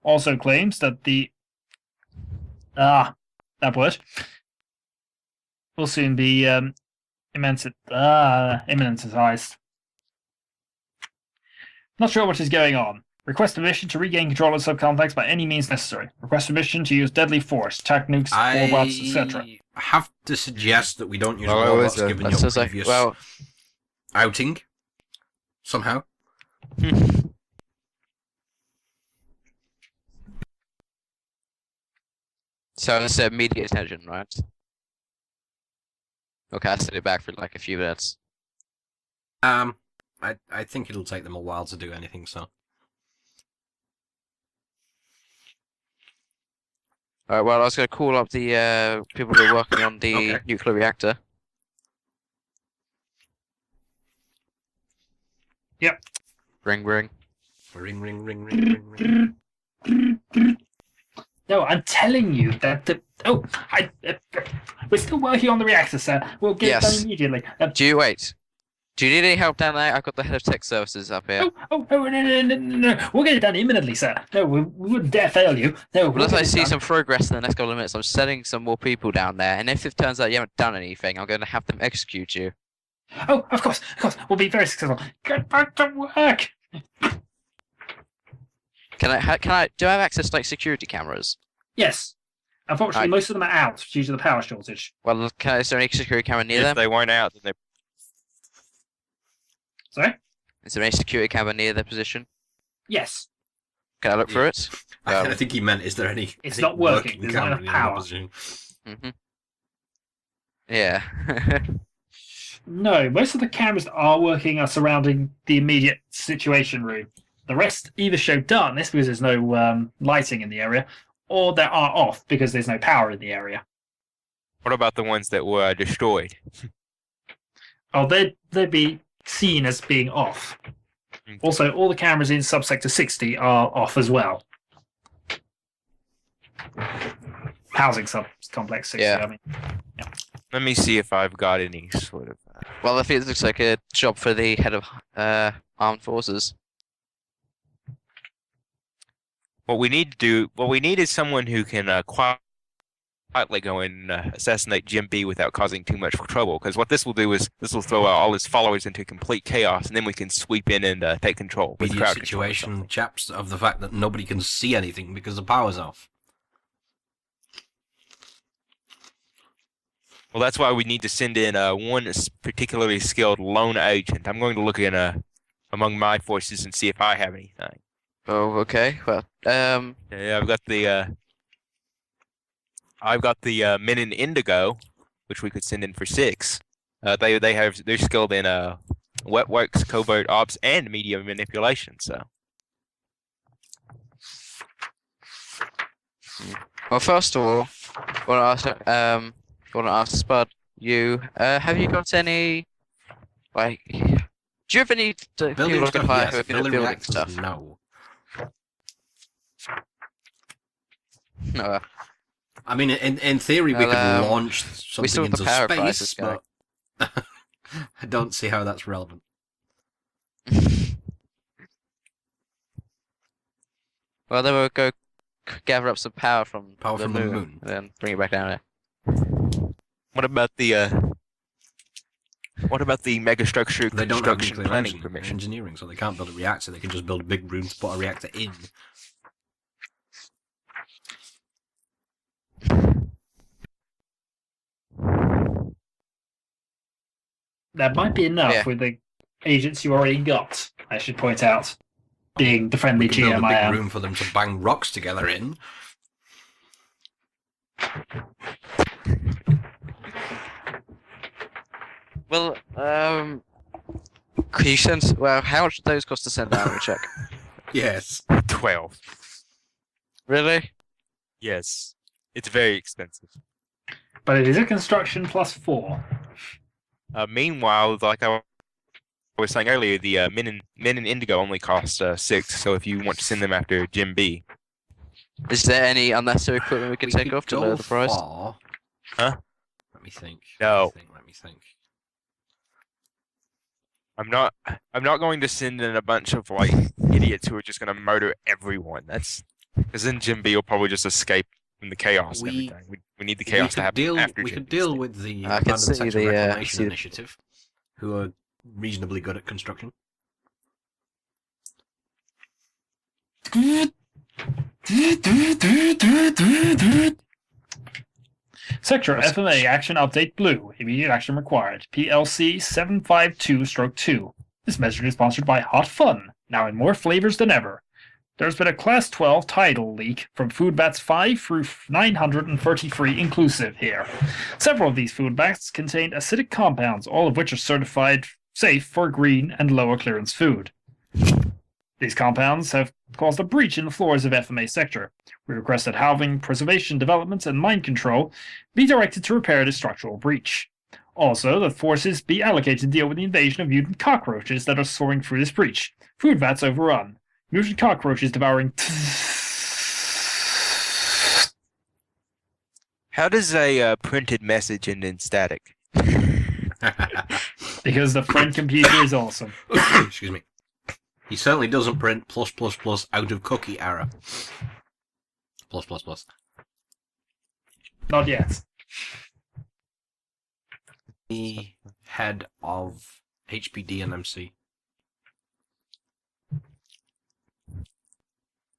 Also claims that the that word will soon be imminentized. Not sure what is going on. Request permission to regain control of the subcomplex by any means necessary. Request permission to use deadly force, attack nukes, robots, etc. I have to suggest that we don't use Well, robots given your previous outing. Somehow. So it's immediate attention, right? Okay, I set it back for like a few minutes. I think it'll take them a while to do anything, so. Alright, well, I was going to call up the people who are working on the nuclear reactor. Yep. Ring, ring. Ring, ring, ring, ring, ring, ring. No, I'm telling you that the... Oh, we're still working on the reactor, sir. We'll get it done immediately. Do you wait? Do you need any help down there? I've got the head of tech services up here. No. We'll get it done imminently, sir. No, we wouldn't dare fail you. No, Unless I see some progress in the next couple of minutes, I'm sending some more people down there, and if it turns out you haven't done anything, I'm going to have them execute you. Oh, of course. We'll be very successful. Get back to work. Do I have access to like security cameras? Yes. Unfortunately, most of them are out due to the power shortage. Well, is there any security camera near them? If they weren't out, then they... Sorry? Is there any security camera near their position? Yes. Can I look for it? I think he meant, is there any... It's not working. There's not enough power. Mm-hmm. Yeah. No, most of the cameras that are working are surrounding the immediate situation room. The rest either show darkness because there's no lighting in the area, or they are off because there's no power in the area. What about the ones that were destroyed? Oh, they'd be seen as being off. Okay. Also, all the cameras in subsector 60 are off as well. Housing complex 60, Yeah. I mean. Yeah. Let me see if I've got any sort of... Well, I think it looks like a job for the head of armed forces. What we need is someone who can quietly go and assassinate Jim B without causing too much trouble. Because what this will do is this will throw all his followers into complete chaos, and then we can sweep in and take control. With Immediate crowd control or situation, something. chaps, of the fact that nobody can see anything because the power's off. Well, that's why we need to send in one particularly skilled lone agent. I'm going to look in among my forces and see if I have anything. Oh, okay. Well, Yeah, I've got the men in Indigo, which we could send in for 6. They're skilled in wet works, covert ops, and media manipulation. So. well, first of all, I want to ask Spud, have you got any, like, do you have any people Building who stuff, can hire yes. who are good at Building building reactors, stuff? no. No. I mean, in theory, we could launch something still have the into power space, crisis but I don't see how that's relevant. Well, then we'll go gather up some power from The moon. and then bring it back down here. What about the megastructure They don't have construction nuclear planning permission? engineering, so they can't build a reactor. They can just build a big room to put a reactor in. That might be enough with the agents you already got, I should point out. Being the friendly We can build GM a I big am. room for them to bang rocks together in. Well, can you send? Well, how much do those cost to send out? Let me check. Yes. 12. Really? Yes. It's very expensive. But it is a construction plus 4. Meanwhile, like I was saying earlier, the men in Indigo only cost 6. So if you want to send them after Jim B, Is there any unnecessary equipment we can take could off to go lower the price? far. Huh? Let me think. No. Let me think. I'm not going to send in a bunch of like idiots who are just going to murder everyone. That's because then Jim B will probably just escape from the chaos and We- everything. We need the chaos to happen after We Jim could B's deal dead. with the I can Abandoned see Sector the, Reclamation see the- Initiative, who are reasonably good at construction. Sector FMA Action Update Blue. Immediate action required. PLC 752-2. This message is sponsored by Hot Fun, now in more flavors than ever. There's been a Class 12 title leak from food bats 5 through 933 inclusive here. Several of these food bats contain acidic compounds, all of which are certified safe for green and lower clearance food. These compounds have caused a breach in the floors of FMA sector. We request that halving, preservation, development, and mine control be directed to repair the structural breach. Also, that forces be allocated to deal with the invasion of mutant cockroaches that are soaring through this breach. Food vats overrun. Mutant cockroaches devouring. How does a printed message end in static? Because the friend computer is awesome. Excuse me. He certainly doesn't print +++ out of cookie error. +++. Not yet. The head of HPD and MC.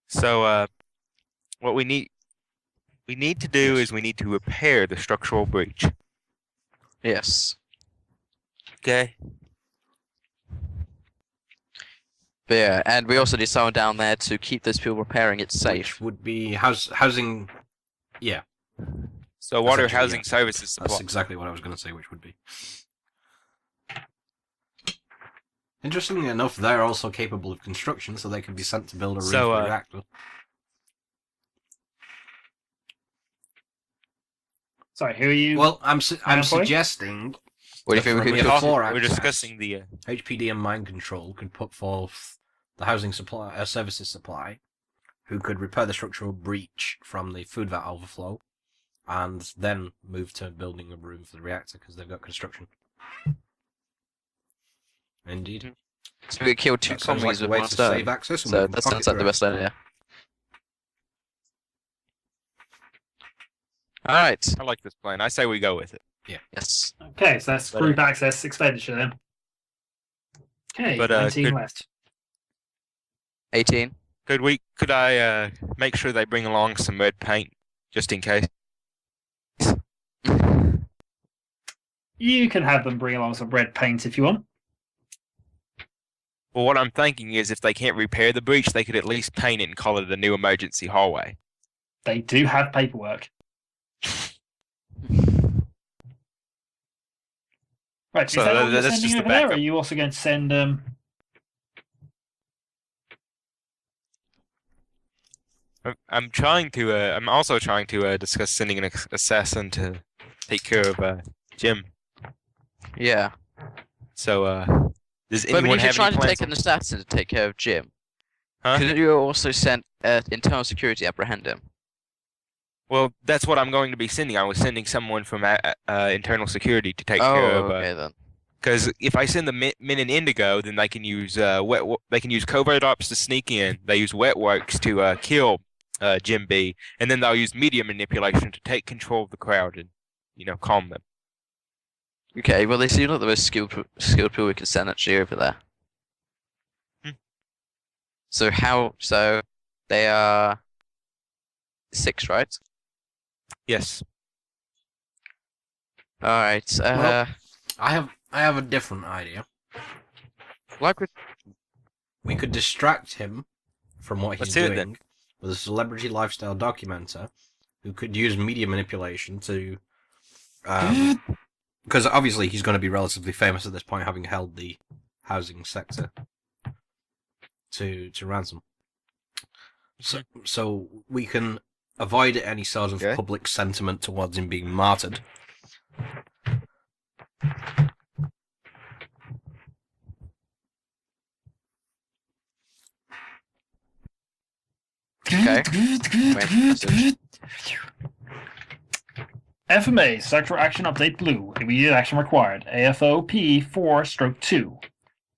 So, what we need to do is we need to repair the structural breach. Yes. Okay. But yeah, and we also need someone down there to keep those people repairing it safe. Which would be housing. Yeah, So water Essentially, housing yeah. services supply. that's exactly what I was going to say, which would be. Interestingly enough, they're also capable of construction, so they can be sent to build a room So, for a reactor. Sorry, who are you? Well, I'm employee? suggesting What do you think we From could the do? floor We're access. discussing the HPD and mine control could put forth the housing supply, services supply, who could repair the structural breach from the food vat overflow, and then move to building a room for the reactor because they've got construction. Indeed. So we could kill two That sounds like commies a with way one to stone. save access. And So we can that pocket sounds like the the best idea. Alright. I like this plan. I say we go with it. Yes. Okay, so that's group access expenditure then. Okay, But, 19 could- left. 18. Could I make sure they bring along some red paint just in case? You can have them bring along some red paint if you want. Well, what I'm thinking is if they can't repair the breach, they could at least paint it and call it the new emergency hallway. They do have paperwork. Right, So is that all you're that's sending just the over there, or are backup. you also going to send I'm also trying to discuss sending an assassin to take care of Jim. Yeah. So, does But anyone if you're have trying any to plans? take an assassin to take care of Jim, Huh? couldn't you also send internal security apprehend him? Well, that's what I'm going to be sending. I was sending someone from internal security to take care Oh, of. okay then. Because if I send the men in Indigo, then they can use they can use covert ops to sneak in. They use wet works to kill Jim B, and then they'll use media manipulation to take control of the crowd and calm them. Okay, well they seem like the most skilled people we can send actually over there. So so they are 6, right? Yes. Alright, Well, I have a different idea. like with We could distract him from what he's Let's do it doing then. with a celebrity lifestyle documenter who could use media manipulation to, because obviously he's going to be relatively famous at this point, having held the housing sector to ransom. So we can avoid any sort of Okay. public sentiment towards him being martyred. Okay. Message. FMA Sector Action Update Blue. Immediate action required. AFOP 4/2.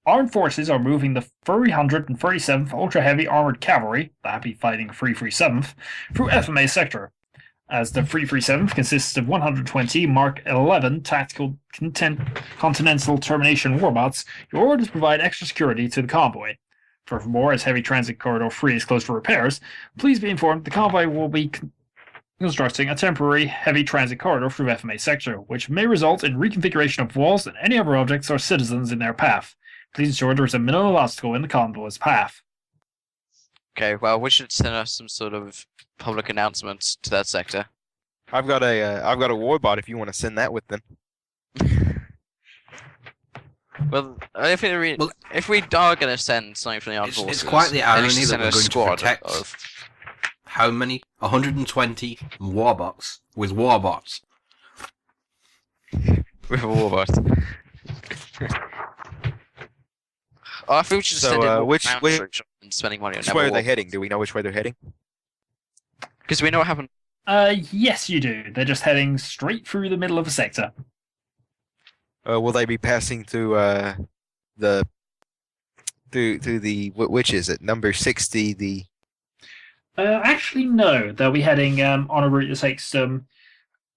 Armed forces are moving the 337th Ultra Heavy Armored Cavalry, the Happy Fighting 337th, through FMA Sector. As the 337th consists of 120 Mark 11 tactical Continental Termination warbots, your orders provide extra security to the convoy. Furthermore, as Heavy Transit Corridor 3 is closed for repairs, please be informed the convoy will be constructing a temporary heavy transit corridor through FMA sector, which may result in reconfiguration of walls and any other objects or citizens in their path. Please ensure there is a minimal obstacle in the convoy's path. Okay, well we should send us some sort of public announcements to that sector. I've got a warbot if you want to send that with them. Well, if we are going to send something from the armed It's forces, quite the then we irony should that send we're a going to squad protect of. how many? 120 warbots with warbots. With a warbot. Oh, I think we should So, send in more which ground way- troops and spending money on Which way are they heading? Do we know which way they're heading? Because we know what happened. Yes, you do. They're just heading straight through the middle of the sector. Will they be passing through which is it? Number 60, the Actually, no. They'll be heading on a route that takes them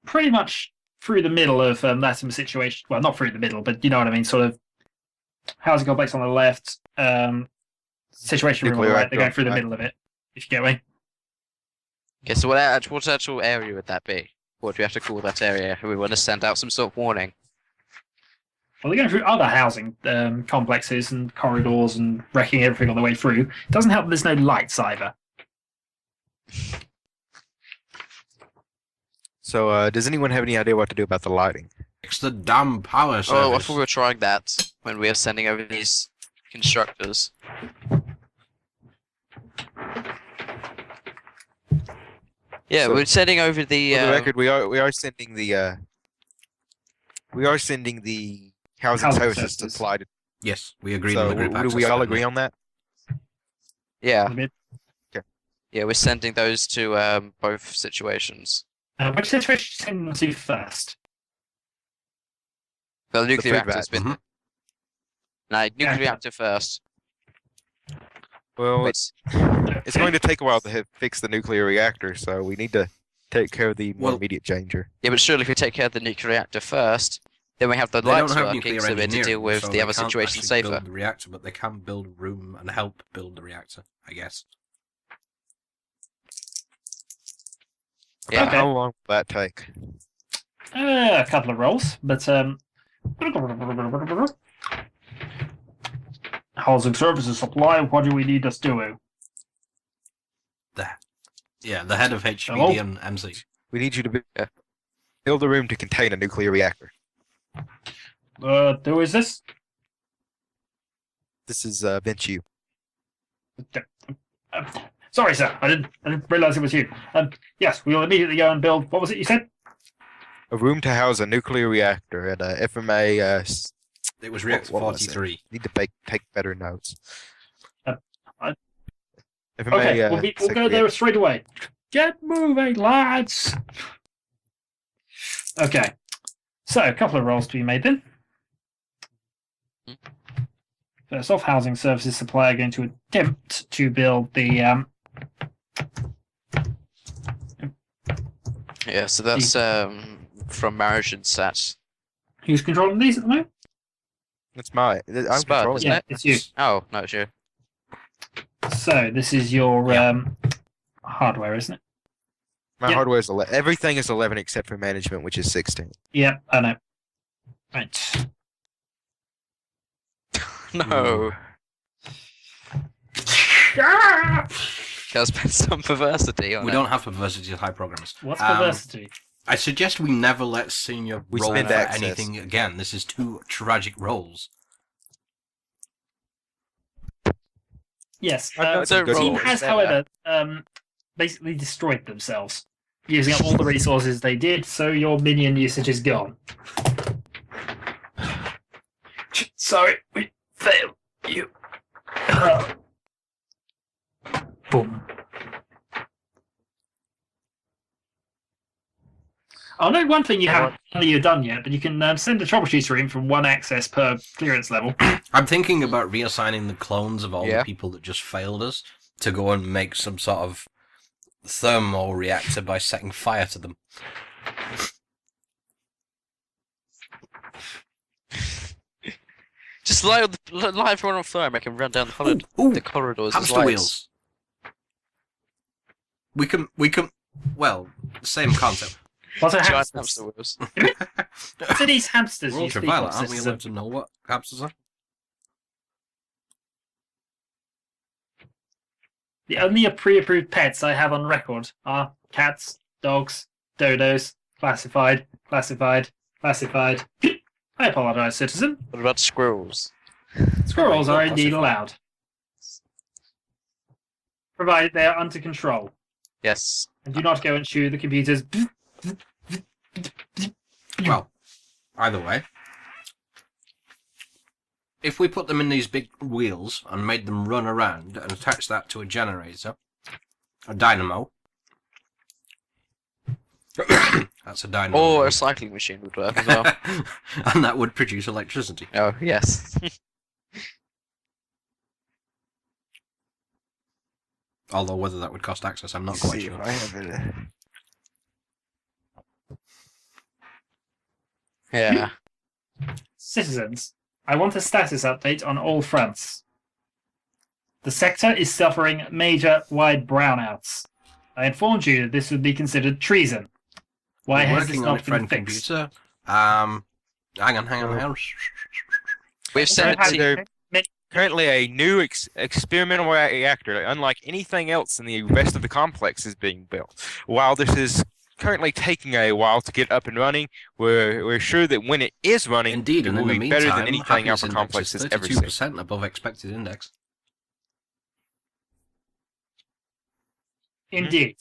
pretty much through the middle of that situation. Well, not through the middle, but you know what I mean. Sort of housing complex on the left, situation room on the Nuclear right. They're going reactor through the on the middle of it. If you get me. Okay, so what actual area would that be? What do we have to call that area? We want to send out some sort of warning. Well, they're going through other housing complexes and corridors and wrecking everything on the way through. It doesn't help that there's no lights either. So, does anyone have any idea what to do about the lighting? It's the damn power service. Oh, I thought we were trying that when we were sending over these constructors. Yeah, So- we're sending over the. For the record, we are sending the housing Housing services to services. apply to. Yes, we agreed So, on the group do access. we all didn't agree on that? Yeah, In the mid- yeah, we're sending those to both situations. Which situation are you sending them to first? The nuclear food reactor's vat. been. Mhm. No, nuclear Yeah. reactor first. Well, Wait, it's going to take a while to fix the nuclear reactor, so we need to take care of the more Well- immediate danger. yeah, but surely if we take care of the nuclear reactor first, then we have the They don't lights have working, nuclear so we have to engineering, deal with so the they other can't situation actually safer. build the reactor, but they can build a room and help build the reactor, I guess. Yeah. Okay. How long will that take? A couple of rolls, but housing services supply. What do we need us doing? The head of HPD and MC. We need you to build a room to contain a nuclear reactor. Who is this? This is Vinci. Sorry, sir. I didn't realize it was you. Yes, we will immediately go and build. What was it you said? A room to house a nuclear reactor at FMA. It was Reactor what was it? 43. Need to take better notes. Uh, I- FMA. Okay, we'll go there straight away. Get moving, lads! Okay. So, a couple of rolls to be made then. First off, housing services supply are going to attempt to build the Yeah, so that's from Marajin stats. who's controlling these at the moment? That's my. I'm Spud, controlling isn't Yeah, it? it's you. Oh, no, it's you. So this is your Yeah. hardware, isn't it? My Yep. hardware is 11. Everything is 11 except for management, which is 16. Yeah, I know. Right. No. Gotta spend some perversity on We it. don't have perversity as high programmers. What's perversity? I suggest we never let Senior We roll spend for access. anything again. This is two tragic rolls. Yes. I know it's a The good team roll. has, Better. however, basically destroyed themselves, using up all the resources they did, so your minion usage is gone. Sorry, we failed you. Boom. Oh no, one thing you haven't done yet, but you can send a troubleshooter in from one access per clearance level. I'm thinking about reassigning the clones of all Yeah. the people that just failed us to go and make some sort of thermal reactor by setting fire to them. Just light everyone on fire and make them run down Ooh, the corridors as hamster lights. wheels. We can. Well, same concept. What are Giant hamsters? hamster wheels. So these hamsters We're you speak ultraviolet, of, aren't we citizen. allowed to know what hamsters are? The only pre-approved pets I have on record are cats, dogs, dodos, classified, classified, classified. I apologize, citizen. What about squirrels? Squirrels not are indeed classified. allowed, provided they are under control Yes. and do not go and chew the computers. Well, either way, if we put them in these big wheels and made them run around and attach that to a generator, a dynamo. That's a dynamo. Or a cycling machine would work as well. And that would produce electricity. Oh, yes. Although whether that would cost access, I'm not quite See sure. if I have it. Yeah. Citizens, I want a status update on all fronts. The sector is suffering major wide brownouts. I informed you that this would be considered treason. Why We're has this working on not it, friend been fixed? computer. Hang on. We've sent a So team. Currently, a new experimental reactor, unlike anything else in the rest of the complex, is being built. While this is currently taking a while to get up and running, we're sure that when it is running, Indeed, it and will in the be better meantime, than anything happiness Alpha index Complex is has ever seen. 32% above expected index. Indeed.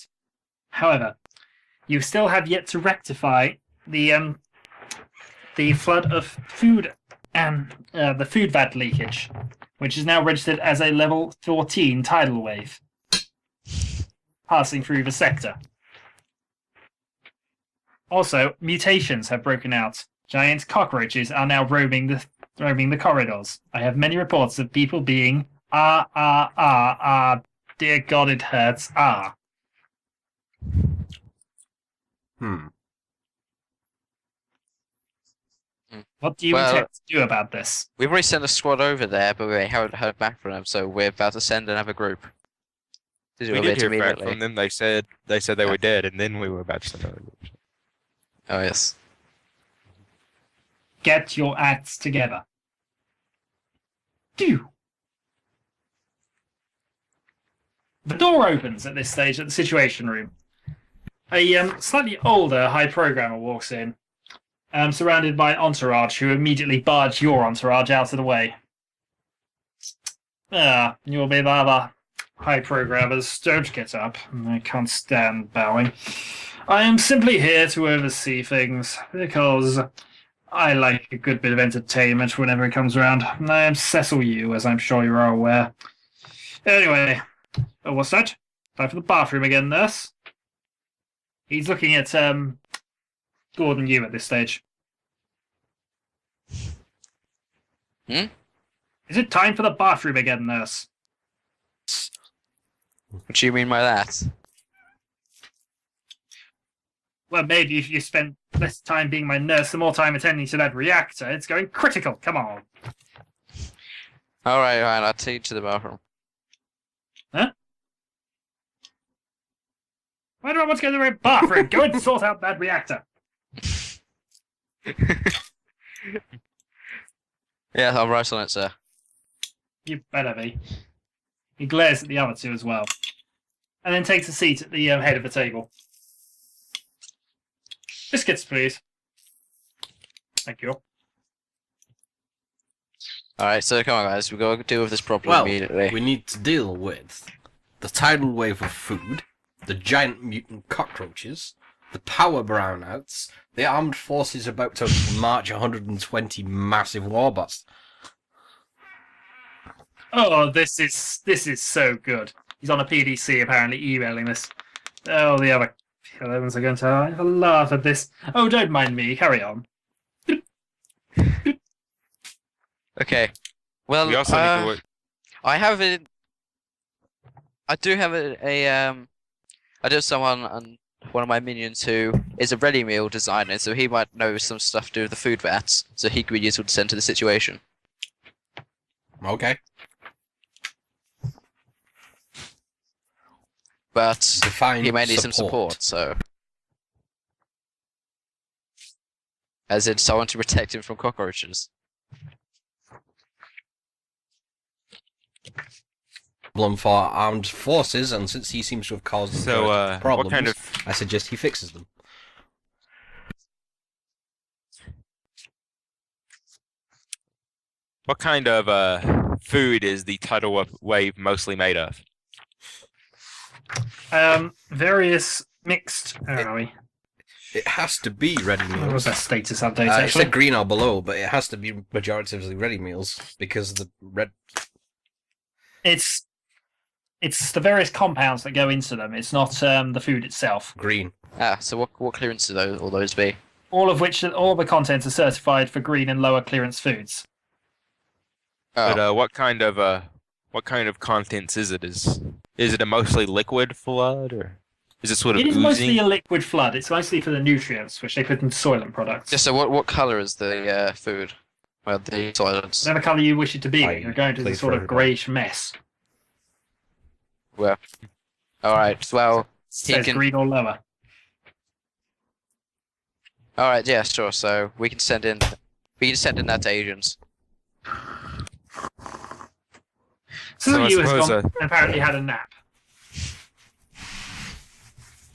However, you still have yet to rectify the flood of food and the food vat leakage, which is now registered as a level 14 tidal wave passing through the sector. Also, mutations have broken out. Giant cockroaches are now roaming the corridors. I have many reports of people being dear God, it hurts. What do you Well- intend to do about this? We've already sent a squad over there, but we haven't heard back from them, so we're about to send another group. To do We it did hear back immediately. from them. They said they were dead, and then we were about to send another group. Oh, yes. Get your acts together. Do. The door opens at this stage at the Situation Room. A slightly older high programmer walks in, surrounded by an entourage who immediately barge your entourage out of the way. You'll be the other high programmers. Don't get up. I can't stand bowing. I am simply here to oversee things, because I like a good bit of entertainment whenever it comes around. I am Cecil Yu, as I'm sure you are aware. Anyway, what's that? Time for the bathroom again, nurse? He's looking at Gordon Yu at this stage. Hmm? Is it time for the bathroom again, nurse? What do you mean by that? Well, maybe if you spent less time being my nurse and more time attending to that reactor, it's going critical. Come on. Alright, I'll take you to the bathroom. Huh? Why do I want to go to the bathroom? Go and sort out that reactor. Yeah, I'll write on it, sir. You better be. He glares at the other two as well. And then takes a seat at the head of the table. Biscuits, please. Thank you. Alright, so come on, guys. We've got to deal with this problem Well, immediately. we need to deal with the tidal wave of food, the giant mutant cockroaches, the power brownouts, the armed forces about to march 120 massive warbots. Oh, this is so good. He's on a PDC apparently emailing this. Oh, the other ones are going to laugh at this. Oh, don't mind me. Carry on. Okay. Well, We also need to work. I have a. I do have I do have someone on one of my minions who is a ready meal designer, so he might know some stuff to do with the food vats, so he could be useful to send to the situation. Okay. But Define he may need some support, so. As in someone to protect him from cockroaches. Problem for armed forces, and since he seems to have caused them So, problems, what kind of I suggest he fixes them. food is the tidal wave mostly made of? Various mixed. Where are we? It has to be ready What was meals. that status update? It Actually, said green or below, but it has to be majoritively ready meals because the red. it's the various compounds that go into them. It's not the food itself. Green. Ah, so what clearance do all those be? All of the contents are certified for green and lower clearance foods. Oh, But what kind of contents is it? Is it a mostly liquid flood, or is it sort of It is oozing? mostly a liquid flood. It's mostly for the nutrients, which they put into soylent products. yeah, so what color is the food? Well, the solids. Whatever colour you wish it to be, I you're going to play this sort for of everybody. greyish mess. Alright, well, It says can- green or lower. alright, yeah, sure, so we can send in that to agents. So I you has suppose, gone and apparently had a nap.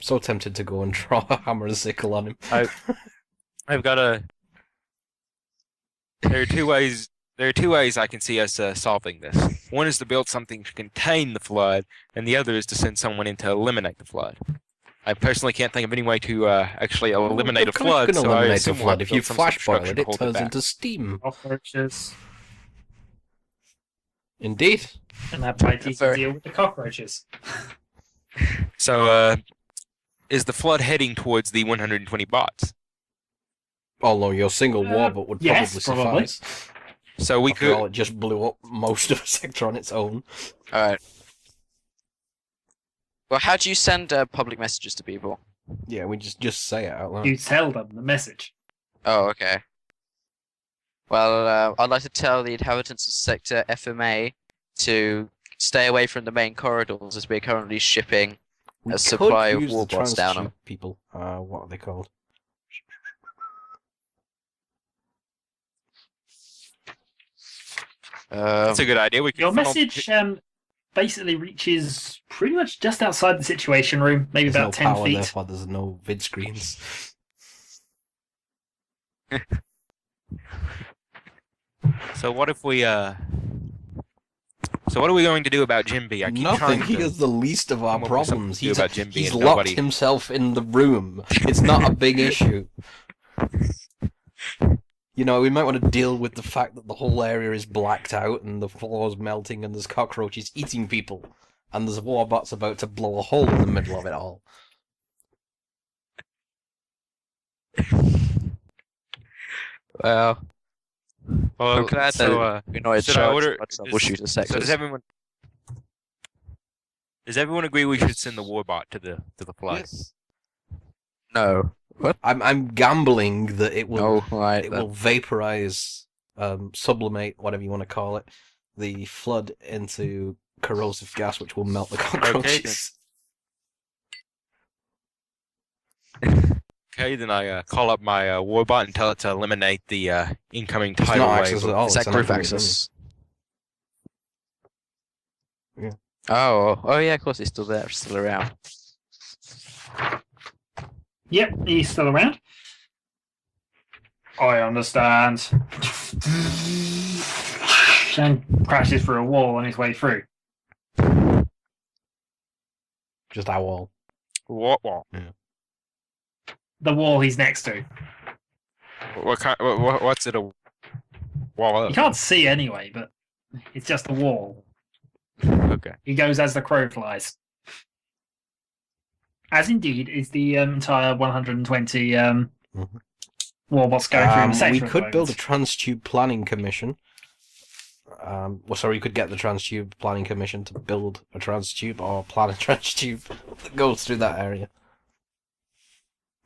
So tempted to go and draw a hammer and sickle on him. I've got a. There are two ways. There are two ways I can see us solving this. One is to build something to contain the flood, and the other is to send someone in to eliminate the flood. I personally can't think of any way to actually eliminate a Of course flood. you can So I eliminate a assume we'll flood. If you build some sort of flash boil structure it, to it hold turns back. into steam. Cockroaches. Indeed. And that might easy Very- deal with the cockroaches. So, is the flood heading towards the 120 bots? Although your single warbot would yes, probably probably. suffice. So we After could. all, it just blew up most of the sector on its own. Alright. Well, how do you send public messages to people? Yeah, we just say it out loud. You tell them the message. Oh, okay. Well, I'd like to tell the inhabitants of Sector FMA to stay away from the main corridors as we're currently shipping We a could supply of use the warbots down them. transtube people. What are they called? That's a good idea. We could Your funnel- message basically reaches pretty much just outside the situation room, maybe There's about no 10 power, feet. therefore there's no vid screens. So what if we So what are we going to do about Jim B? I keep Nothing. trying He to is the least of our come up with something problems. to do He's, about Jim B he's and locked nobody- himself in the room. It's not a big issue. You know, we might want to deal with the fact that the whole area is blacked out and the floor's melting and there's cockroaches eating people. And there's warbots about to blow a hole in the middle of it all. Well, Well, I'm glad so, that we're not in should I charge order- of troubleshooter so sectors. does everyone agree we should send the warbot to the flood? Yes. No. What? I'm gambling that it will No, right. it will vaporize, sublimate, whatever you want to call it, the flood into corrosive gas, which will melt the cockroaches. Okay, then I call up my warbot and tell it to eliminate the incoming It's tidal not wave. access at all. Is it's that an group enemy domain. access? Yeah. Oh, yeah, of course he's still there, still around. Yep, he's still around. I understand. And crashes through a wall on his way through. Just our wall. What? The wall he's next to. What kind? What's it a wall You of? can't see anyway, but it's just a wall. Okay. He goes as the crow flies. As indeed is the entire 120 warbots going through the sector. We at the could build a moment. Transtube Planning Commission. You could get the Transtube Planning Commission to build a Transtube or plan a Transtube that goes through that area.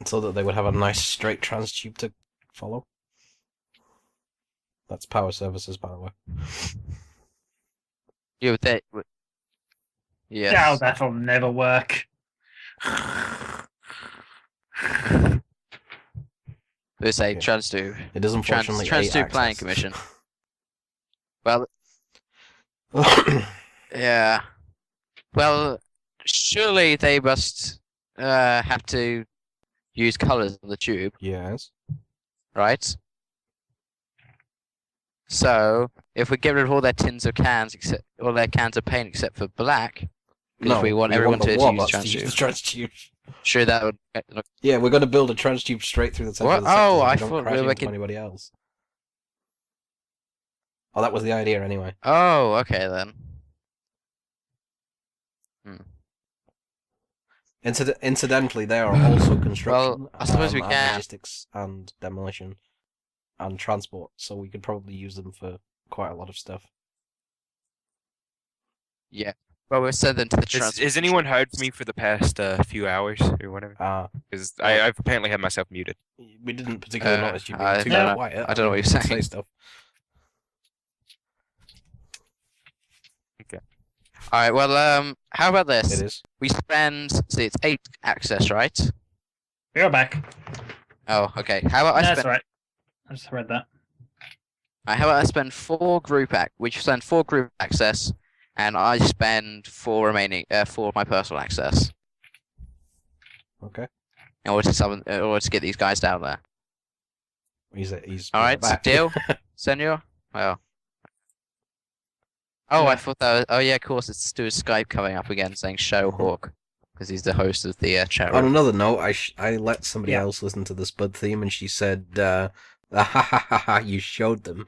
So that they would have a nice straight Transtube to follow. That's power services, by the way. Yeah, but that. Yes. Oh, that'll never work. There's a Yeah. Transtube. It is unfortunately Transtube Planning Commission. Well, yeah. Well, surely they must have to use colours on the tube, Yes. right? So, if we get rid of all their tins of cans, except all their cans of paint except for black, because we want everyone the to use warbots to use the Transtube. Transtube. Sure, that would. Yeah, we're going to build a Transtube straight through the center What? of the sector. Oh, so I don't thought crash we were into making- anybody else. Oh, that was the idea anyway. Oh, okay then. Incidentally, they are also construction, Well, I suppose we and can- logistics and demolition and transport, so we could probably use them for quite a lot of stuff. Yeah. Well, we'll send them to the transport. Has anyone heard from me for the past few hours or whatever? Because I've apparently had myself muted. We didn't particularly notice you being I too don't know. quiet. I don't know what you're Say saying. stuff. Alright, well, how about this? It is. We spend, see, it's 8 access, right? You're back. Oh, okay. How about I That's spend? right. I just read that. How about I spend 4 group we spend 4 group access, and I spend 4 remaining, 4 of my personal access Okay. in order to get these guys down there. He's All right, back. deal, Senor. Well. Oh, Yeah. I thought that was. Oh yeah, of course. It's to his Skype coming up again, saying "Show Hawk," because he's the host of the chat On room. another note, I let somebody Yeah. else listen to the Spud theme, and she said, "Ha ha ha ha! You showed them."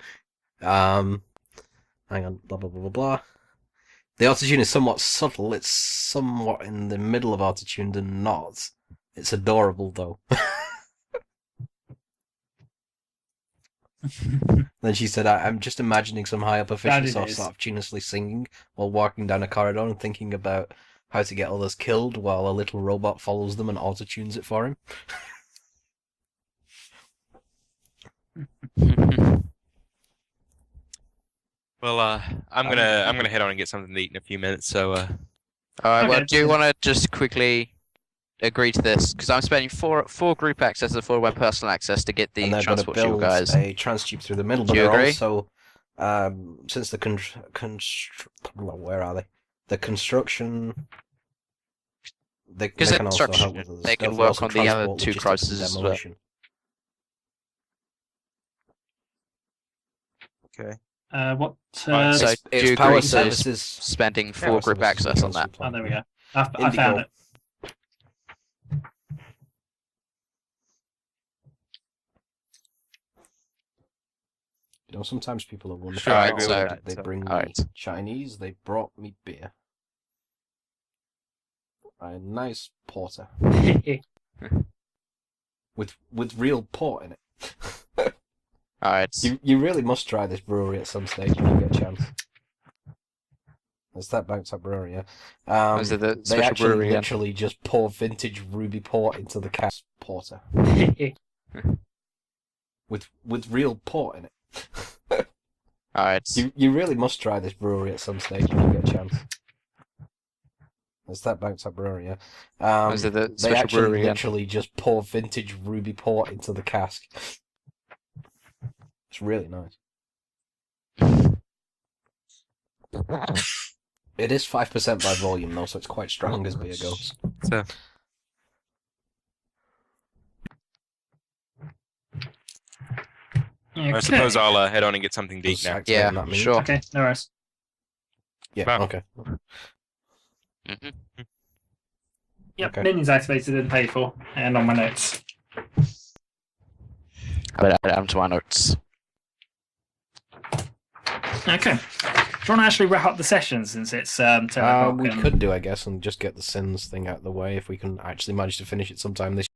Hang on, blah blah blah blah blah. The autotune is somewhat subtle. It's somewhat in the middle of autotuned and not. It's adorable though. Then she said, I'm just imagining some high up official That it is. sort of tunelessly singing while walking down a corridor and thinking about how to get others killed while a little robot follows them and auto-tunes it for him. Well, I'm gonna head on and get something to eat in a few minutes. So, All right. Well, Okay. do you want to just quickly agree to this? Because I'm spending 4 group access and 4 of my personal access to get the And they're going to transport fuel build guys. a transtube through the middle, but Do you they're agree? also, since the where are they? The construction. They 'Cause can they're also help construction, with other they can stuff, work also on the other transport, 2 logistics, and crises as well. demolition. okay. What? Alright, So, It's do you power agree to services. spending 4 power group services access on and that? transport Oh, there we plan. go. I found Indigo. it. You know, sometimes people are wonderful. Sure, I Alright, agree so- with that. They so- bring me Alright. Chinese. They brought me beer. A nice porter with real port in it. Alright. You really must try this brewery at some stage if you get a chance. It's that Bounce Up Brewery, yeah. Was it the They special actually brewery again? literally just pour vintage ruby port into the cask porter with real port in it. Alright. You really must try this brewery at some stage if you get a chance. It's that Bounce Up Brewery, yeah. Was it the They special actually brewery again? literally just pour vintage ruby port into the cask. It's really nice. It is 5% by volume though, so it's quite strong as beer goes. So, Okay. I suppose I'll head on and get something to eat Just now. activating Yeah, that menu. sure. Okay, no worries. Yeah, Wow. okay. Mhm. Yep, Okay. menu's activated and paid for, and on my notes. I better add them to my notes. Okay. Do you want to actually wrap up the session since it's 10 o'clock? We and- could do, I guess, and just get the sins thing out of the way if we can actually manage to finish it sometime this